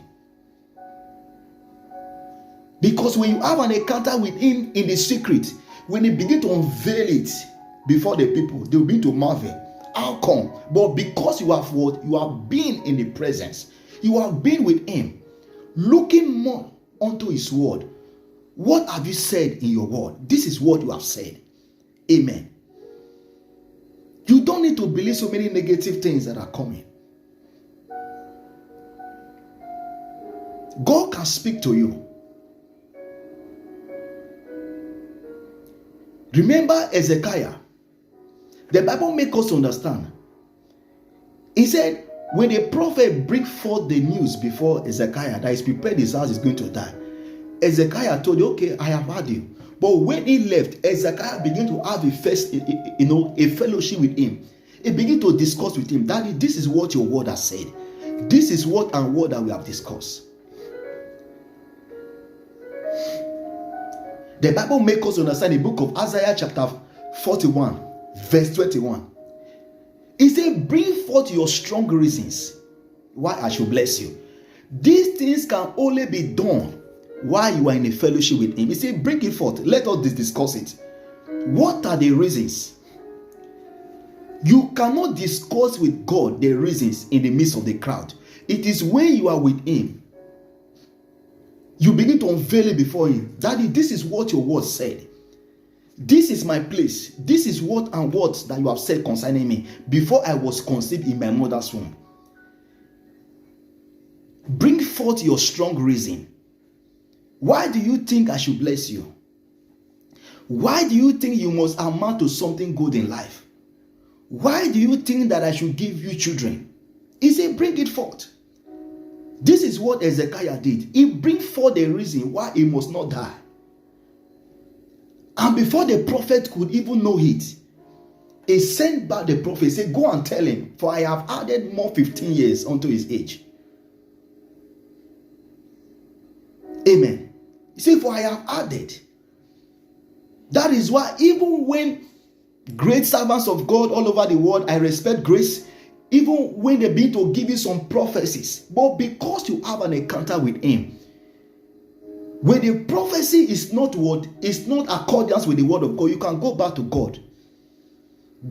[SPEAKER 1] Because when you have an encounter with him in the secret, when he begin to unveil it before the people, they will begin to marvel. How come? But because you have been in the presence, you have been with him, looking more unto his word. What have you said in your word? This is what you have said. Amen. You don't need to believe so many negative things that are coming. God can speak to you. Remember Ezekiel. The Bible makes us understand. He said, when the prophet bring forth the news before Ezekiel that he's prepared, his house is going to die, Ezekiel told you, okay, I have heard you. But when he left, Ezekiel began to have a fellowship with him. He began to discuss with him, Daddy, this is what your word has said. This is what and what that we have discussed. The Bible makes us understand the book of Isaiah chapter 41, verse 21. It said, bring forth your strong reasons why I should bless you. These things can only be done while you are in a fellowship with him. He said, bring it forth. Let us discuss it. What are the reasons? You cannot discuss with God the reasons in the midst of the crowd. It is when you are with him, you begin to unveil it before him. Daddy, this is what your word said. This is my place. This is what and what that you have said concerning me before I was conceived in my mother's womb. Bring forth your strong reason. Why do you think I should bless you? Why do you think you must amount to something good in life? Why do you think that I should give you children? He said, bring it forth. This is what Ezekiel did. He bring forth the reason why he must not die. And before the prophet could even know it, he sent back the prophet, said, go and tell him, for I have added more 15 years unto his age. Amen. He said, for I have added. That is why even when great servants of God all over the world, I respect grace, even when they begin to give you some prophecies, but because you have an encounter with him, when the prophecy is not accordance with the word of God, you can go back to God.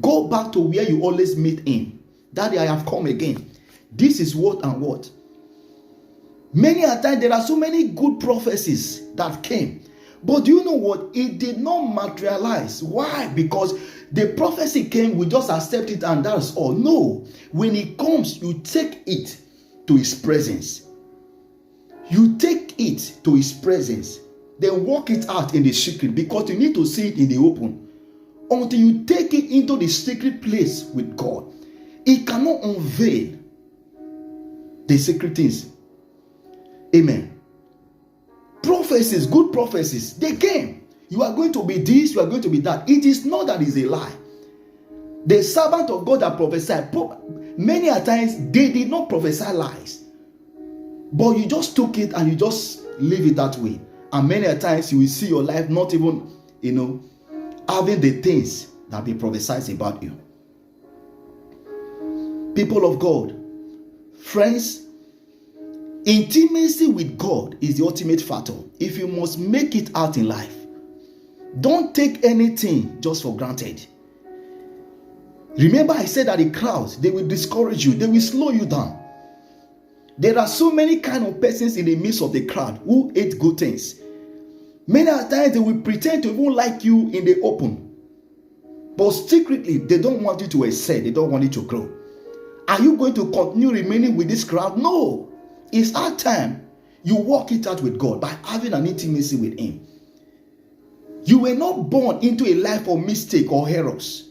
[SPEAKER 1] Go back to where you always meet him. Daddy, I have come again. This is what and what. Many a time there are so many good prophecies that came, but do you know what? It did not materialize. Why? Because the prophecy came, we just accept it and that's all. No. When it comes, you take it to his presence. You take it to his presence. Then walk it out in the secret, because you need to see it in the open. Until you take it into the secret place with God, it cannot unveil the secret things. Amen. Prophecies, good prophecies, they came. You are going to be this, you are going to be that. It is not that it's a lie. The servant of God that prophesied, many a times they did not prophesy lies. But you just took it and you just leave it that way. And many a times you will see your life not even, having the things that be prophesied about you. People of God, friends, intimacy with God is the ultimate factor. If you must make it out in life, don't take anything just for granted. Remember, I said that the crowds, they will discourage you, they will slow you down. There are so many kind of persons in the midst of the crowd who hate good things. Many times they will pretend to even like you in the open. But secretly, they don't want you to excel. They don't want you to grow. Are you going to continue remaining with this crowd? No. It's our time. You work it out with God by having an intimacy with Him. You were not born into a life of mistake or errors.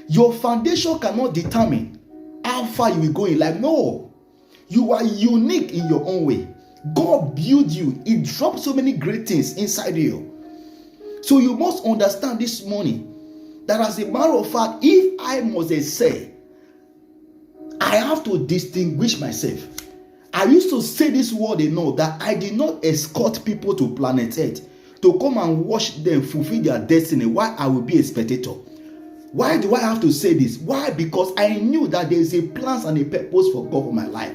[SPEAKER 1] Your foundation cannot determine how far you will go in life. No. You are unique in your own way. God built you. He dropped so many great things inside you. So you must understand this morning that as a matter of fact, if I must excel, I have to distinguish myself. I used to say this word enough that I did not escort people to planet Earth to come and watch them fulfill their destiny while I will be a spectator. Why do I have to say this? Why? Because I knew that there is a plan and a purpose for God for my life.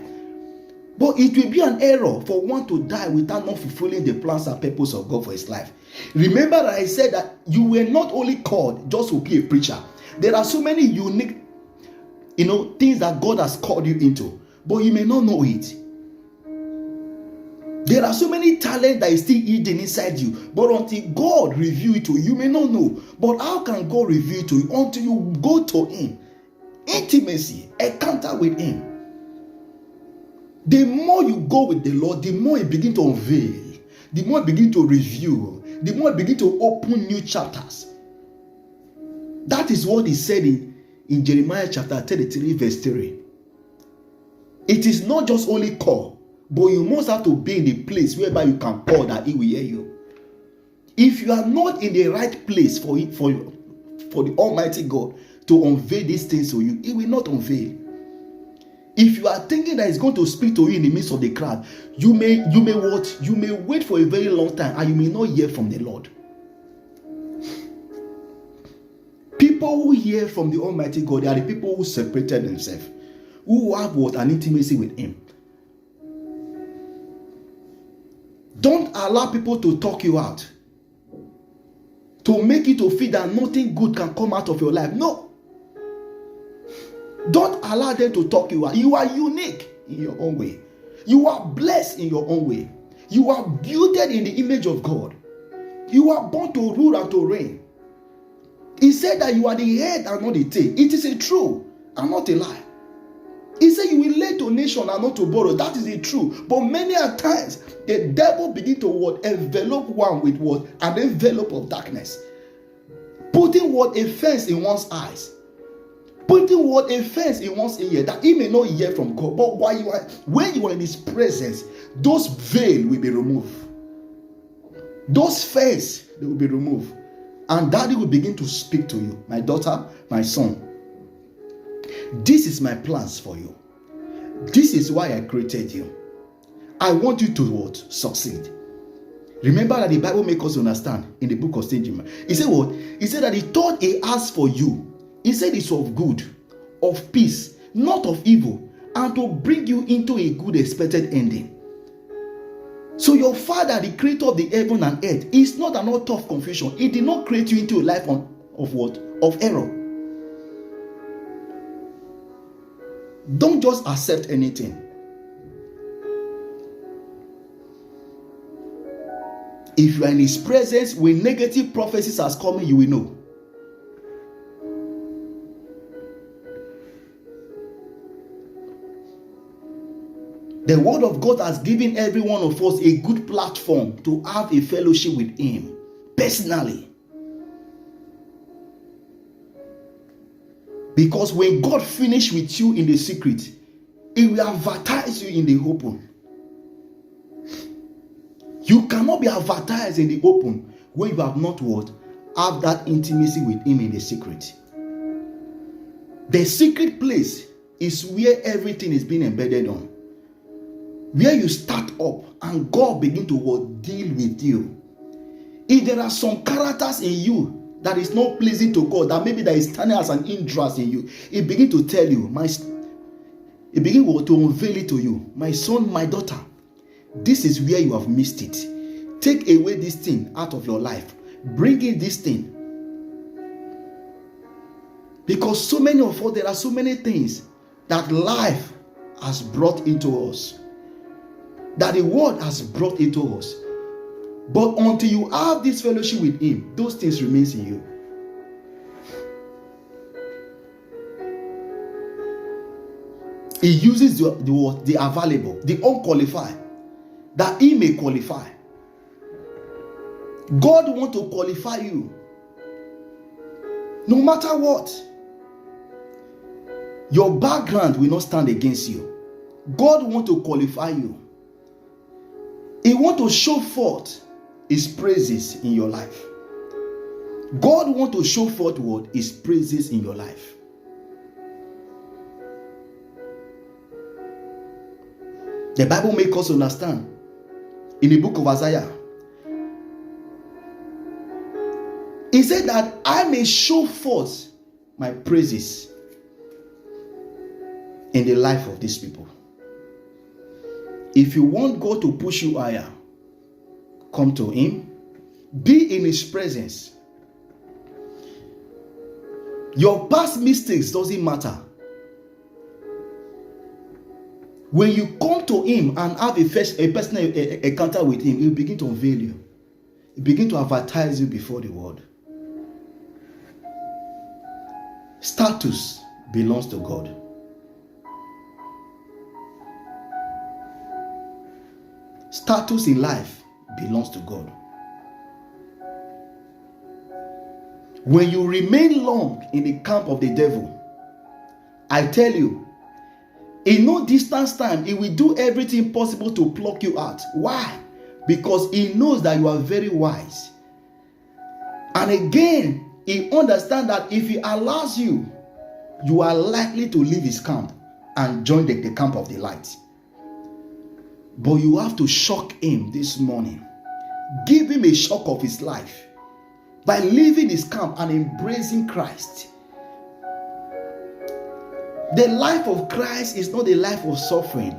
[SPEAKER 1] But it will be an error for one to die without not fulfilling the plans and purpose of God for his life. Remember that I said that you were not only called just to be a preacher. There are so many unique, things that God has called you into, but you may not know it. There are so many talents that is still hidden inside you, but until God reveal it to you, you may not know. But how can God reveal it to you? Until you go to Him. Intimacy, encounter with Him. The more you go with the Lord, the more He begins to unveil, the more He begins to reveal, the more He begins to open new chapters. That is what He said in Jeremiah chapter 33 verse 3. It is not just only call, but you must have to be in the place whereby you can call that He will hear you. If you are not in the right place for the Almighty God to unveil these things to you, He will not unveil. If you are thinking that He's going to speak to you in the midst of the crowd, you may wait for a very long time and you may not hear from the Lord. People who hear from the Almighty God, they are the people who separated themselves, who have an intimacy with Him. Don't allow people to talk you out, to make you to feel that nothing good can come out of your life. No. Don't allow them to talk you out. You are unique in your own way. You are blessed in your own way. You are built in the image of God. You are born to rule and to reign. He said that you are the head and not the tail. It is a truth and not a lie. He said you will lend to nation and not to borrow. That is the truth. But many a times, the devil begin to envelop one with an envelope of darkness. Putting a fence in one's eyes. Putting a fence in one's ear that he may not hear from God. But when you are in His presence, those veil will be removed. Those fence, they will be removed. And Daddy will begin to speak to you. My daughter, my son, this is my plans for you. This is why I created you. I want you to succeed. Remember that the Bible makes us understand in the book of St. John. He said what? He said that the thought He has for you, He said it's of good, of peace, not of evil, and to bring you into a good expected ending. So your Father, the creator of the heaven and earth, is not an author of confusion. He did not create you into a life of error. Don't just accept anything. If you are in His presence, when negative prophecies are coming, you will know. The word of God has given every one of us a good platform to have a fellowship with Him personally. Because when God finishes with you in the secret, He will advertise you in the open. You cannot be advertised in the open when you have not have that intimacy with Him in the secret. The secret place is where everything is being embedded on. Where you start up and God begin to deal with you. If there are some characters in you that is not pleasing to God, that maybe that is standing as an interest in you, He begin to tell you, He begin to unveil it to you. My son, my daughter, this is where you have missed it. Take away this thing out of your life. Bring in this thing. Because so many of us, there are so many things that life has brought into us, that the world has brought into us. But until you have this fellowship with Him, those things remain in you. He uses the available, the unqualified, that he may qualify. God wants to qualify you. No matter what, your background will not stand against you. God wants to qualify you. He wants to show forth his praises in your life. God wants to show forth what? His praises in your life. The Bible makes us understand in the book of Isaiah. He said that I may show forth my praises in the life of these people. If you want God to push you higher, come to him. Be in his presence. Your past mistakes doesn't matter. When you come to him and have a personal encounter with him, he will begin to unveil you. He will begin to advertise you before the world. Status belongs to God. Status in life belongs to God. When you remain long in the camp of the devil, I tell you, in no distance time, he will do everything possible to pluck you out. Why? Because he knows that you are very wise. And again, he understands that if he allows you, you are likely to leave his camp and join the camp of the light. But you have to shock him this morning. Give him a shock of his life by leaving his camp and embracing Christ. The life of Christ is not a life of suffering.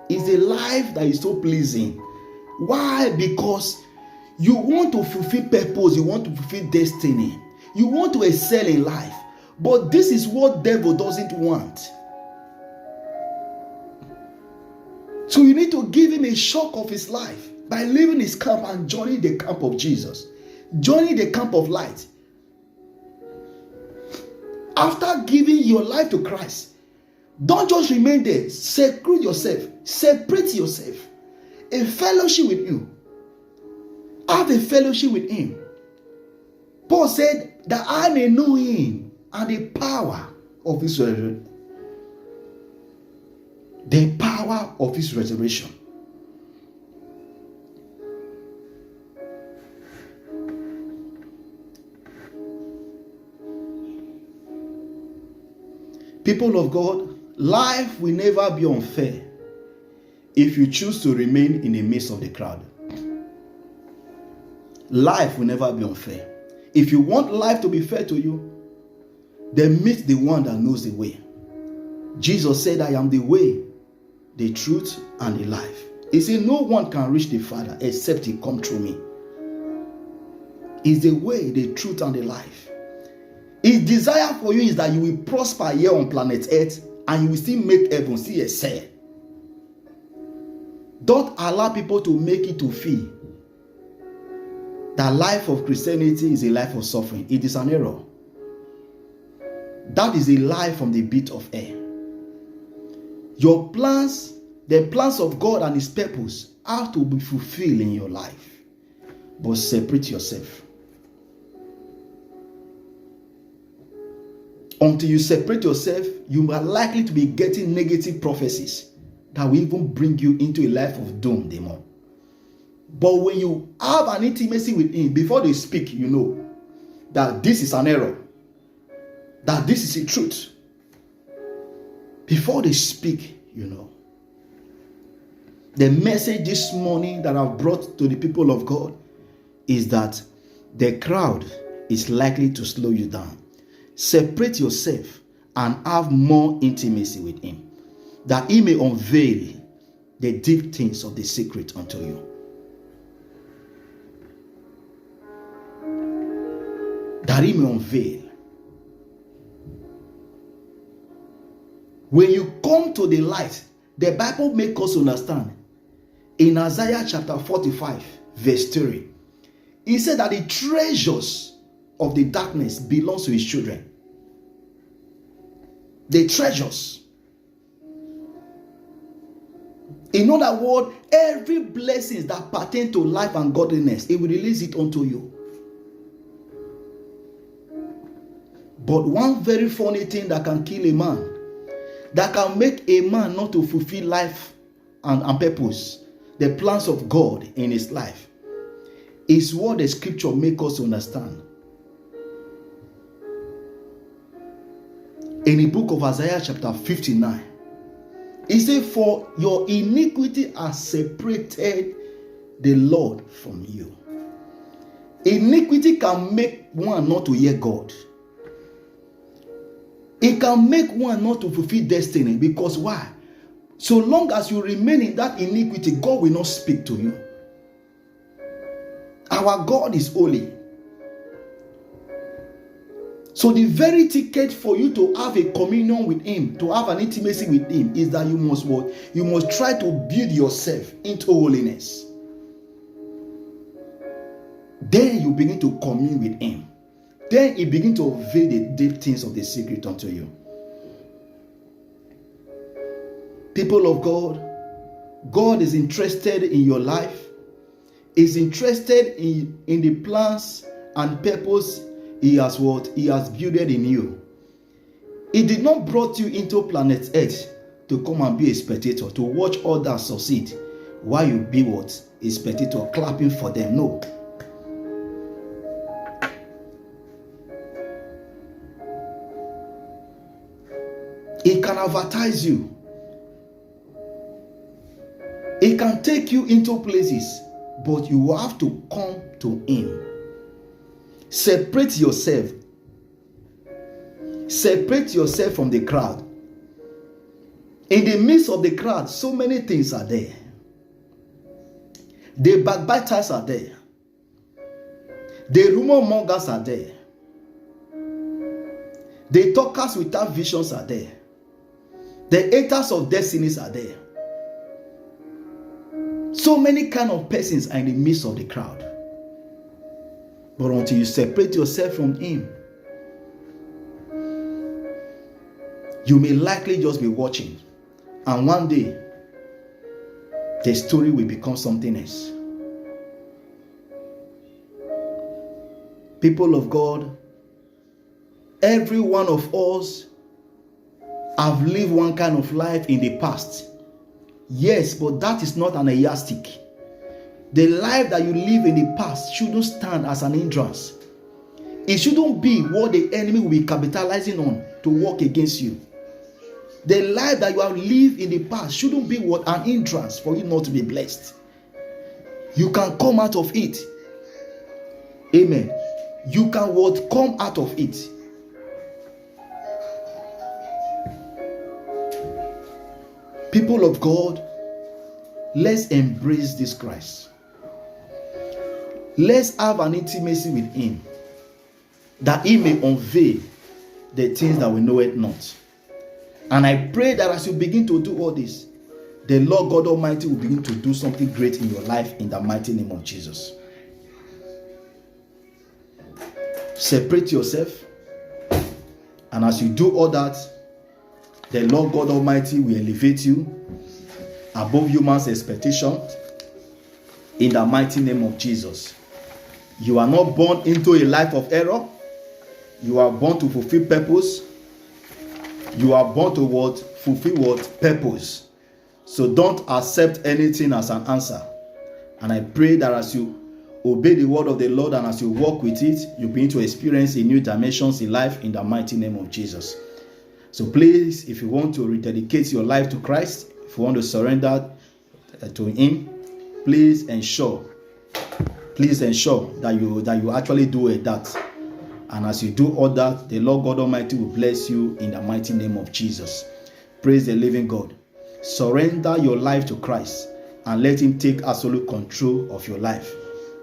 [SPEAKER 1] It's a life that is so pleasing. Why? Because you want to fulfill purpose. You want to fulfill destiny. You want to excel in life. But this is what the devil doesn't want. So you need to give him a shock of his life by leaving his camp and joining the camp of Jesus. Joining the camp of light. After giving your life to Christ, don't just remain there. Seclude yourself. Separate yourself. A fellowship with you. Have a fellowship with him. Paul said that I may know him and the power of his resurrection. The power of his resurrection. People of God, life will never be unfair if you choose to remain in the midst of the crowd. Life will never be unfair. If you want life to be fair to you, then meet the one that knows the way. Jesus said, I am the way, the truth, and the life. He said, no one can reach the Father except he come through me. He's the way, the truth, and the life. His desire for you is that you will prosper here on planet Earth and you will still make heaven, still excel. Don't allow people to make it to feel that life of Christianity is a life of suffering. It is an error. That is a lie from the pit of hell. Your plans, the plans of God and his purpose have to be fulfilled in your life. But separate yourself. Until you separate yourself, you are likely to be getting negative prophecies that will even bring you into a life of doom, demon. But when you have an intimacy with him, before they speak, you know that this is an error, that this is the truth. Before they speak, you know. The message this morning that I've brought to the people of God is that the crowd is likely to slow you down. Separate yourself and have more intimacy with him, that he may unveil the deep things of the secret unto you. That he may unveil. When you come to the light, the Bible makes us understand. In Isaiah chapter 45, verse 3, he said that the treasures of the darkness belongs to his children. The treasures. In other words, every blessing that pertain to life and godliness, it will release it unto you. But one very funny thing that can kill a man, that can make a man not to fulfill life and purpose, the plans of God in his life, is what the scripture makes us understand. In the book of Isaiah chapter 59, it says, for your iniquity has separated the Lord from you. Iniquity can make one not to hear God. It can make one not to fulfill destiny. Because why? So long as you remain in that iniquity, God will not speak to you. Our God is holy. So the very ticket for you to have a communion with Him, to have an intimacy with Him, is that you must what? You must try to build yourself into holiness. Then you begin to commune with Him. Then He begins to unveil the deep things of the secret unto you. People of God, God is interested in your life. Is interested in the plans and purpose He has what? He has built in you. He did not brought you into planet Earth to come and be a spectator, to watch others succeed, while you be what? A spectator, clapping for them. No. He can advertise you. He can take you into places, but you will have to come to Him. Separate yourself. Separate yourself from the crowd. In the midst of the crowd, so many things are there. The backbiters are there. The rumor mongers are there. The talkers without visions are there. The haters of destinies are there. So many kind of persons are in the midst of the crowd. But until you separate yourself from Him, you may likely just be watching. And one day, the story will become something else. People of God, every one of us have lived one kind of life in the past. Yes, but that is not an yardstick. The life that you live in the past shouldn't stand as an hindrance. It shouldn't be what the enemy will be capitalizing on to work against you. The life that you have lived in the past shouldn't be what an hindrance for you not to be blessed. You can come out of it. Amen. You can what? Come out of it. People of God, let's embrace this Christ. Let's have an intimacy with Him, that He may unveil the things that we know it not. And I pray that as you begin to do all this, the Lord God Almighty will begin to do something great in your life in the mighty name of Jesus. Separate yourself, and as you do all that, the Lord God Almighty will elevate you above human's expectation in the mighty name of Jesus. You are not born into a life of error. You are born to fulfill purpose. You are born to what? Fulfill what? Purpose. So don't accept anything as an answer. And I pray that as you obey the word of the Lord and as you walk with it, you begin to experience a new dimensions in life in the mighty name of Jesus. So please, if you want to rededicate your life to Christ, if you want to surrender to Him, please ensure that you actually do that. And as you do all that, the Lord God Almighty will bless you in the mighty name of Jesus. Praise the living God. Surrender your life to Christ and let Him take absolute control of your life.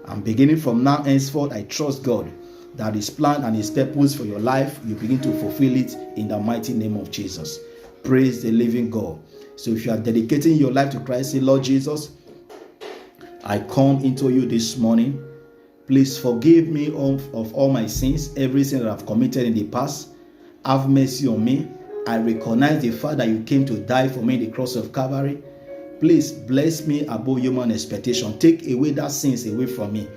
[SPEAKER 1] And beginning from now henceforth, I trust God that His plan and His purpose for your life, you begin to fulfill it in the mighty name of Jesus. Praise the living God. So if you are dedicating your life to Christ, say, Lord Jesus, I come into you this morning. Please forgive me of all my sins, every sin that I've committed in the past. Have mercy on me. I recognize the fact that you came to die for me in the cross of Calvary. Please bless me above human expectation. Take away that sins away from me.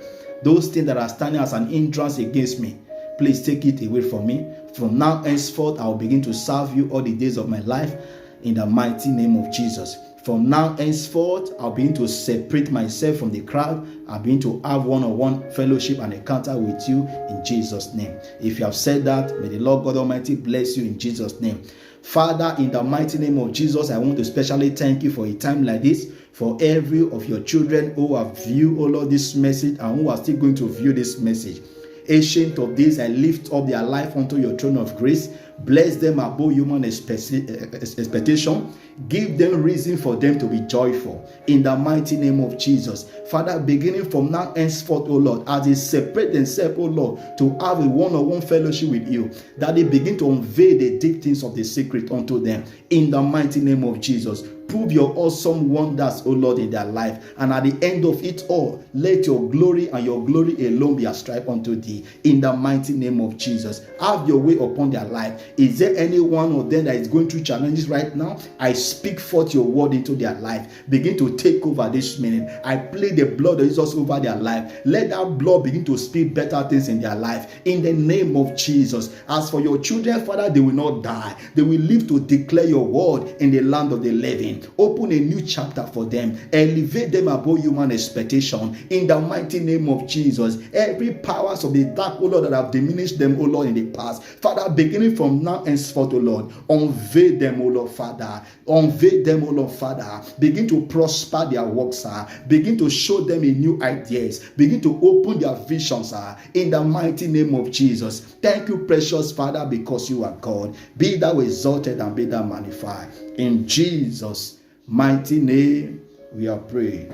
[SPEAKER 1] Those things that are standing as an hindrance against me, please take it away from me. From now henceforth, I will begin to serve you all the days of my life in the mighty name of Jesus. From now henceforth, I'll begin to separate myself from the crowd. I'll begin to have one-on-one fellowship and encounter with you in Jesus' name. If you have said that, may the Lord God Almighty bless you in Jesus' name. Father, in the mighty name of Jesus, I want to especially thank you for a time like this, for every of your children who have viewed, oh Lord, this message and who are still going to view this message. Ancient of days, I lift up their life unto your throne of grace. Bless them above human expectation. Give them reason for them to be joyful in the mighty name of Jesus. Father, beginning from now henceforth, O Lord, as they separate themselves, O Lord, to have a one-on-one fellowship with you, that they begin to unveil the deep things of the secret unto them in the mighty name of Jesus. Prove your awesome wonders, O Lord, in their life. And at the end of it all, let your glory and your glory alone be ascribed unto thee. In the mighty name of Jesus. Have your way upon their life. Is there any one of them that is going through challenges right now? I speak forth your word into their life. Begin to take over this minute. I plead the blood of Jesus over their life. Let that blood begin to speak better things in their life. In the name of Jesus. As for your children, Father, they will not die. They will live to declare your word in the land of the living. Open a new chapter for them. Elevate them above human expectation. In the mighty name of Jesus. Every powers of the dark, O Lord, that have diminished them, O Lord, in the past. Father, beginning from now henceforth, O Lord, unveil them, O Lord, Father. Unveil them, O Lord, Father. Begin to prosper their works, sir. Begin to show them a new ideas. Begin to open their visions, sir. In the mighty name of Jesus. Thank you, precious Father, because you are God. Be thou exalted and be thou magnified. In Jesus' mighty name, we are praying.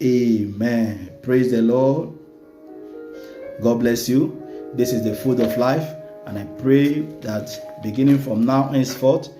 [SPEAKER 1] Amen. Praise the Lord. God bless you. This is the food of life. And I pray that beginning from now henceforth,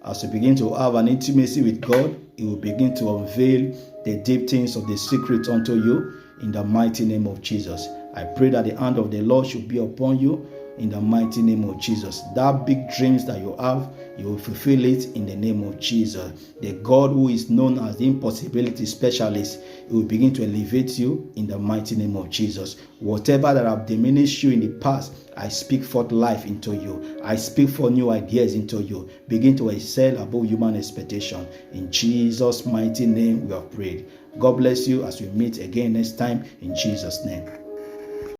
[SPEAKER 1] as you begin to have an intimacy with God, He will begin to unveil the deep things of the secret unto you in the mighty name of Jesus. I pray that the hand of the Lord should be upon you in the mighty name of Jesus. That big dreams that you have, you will fulfill it in the name of Jesus. The God who is known as the impossibility specialist, He will begin to elevate you in the mighty name of Jesus. Whatever that have diminished you in the past, I speak forth life into you. I speak for new ideas into you. Begin to excel above human expectation. In Jesus' mighty name we have prayed. God bless you as we meet again next time in Jesus' name.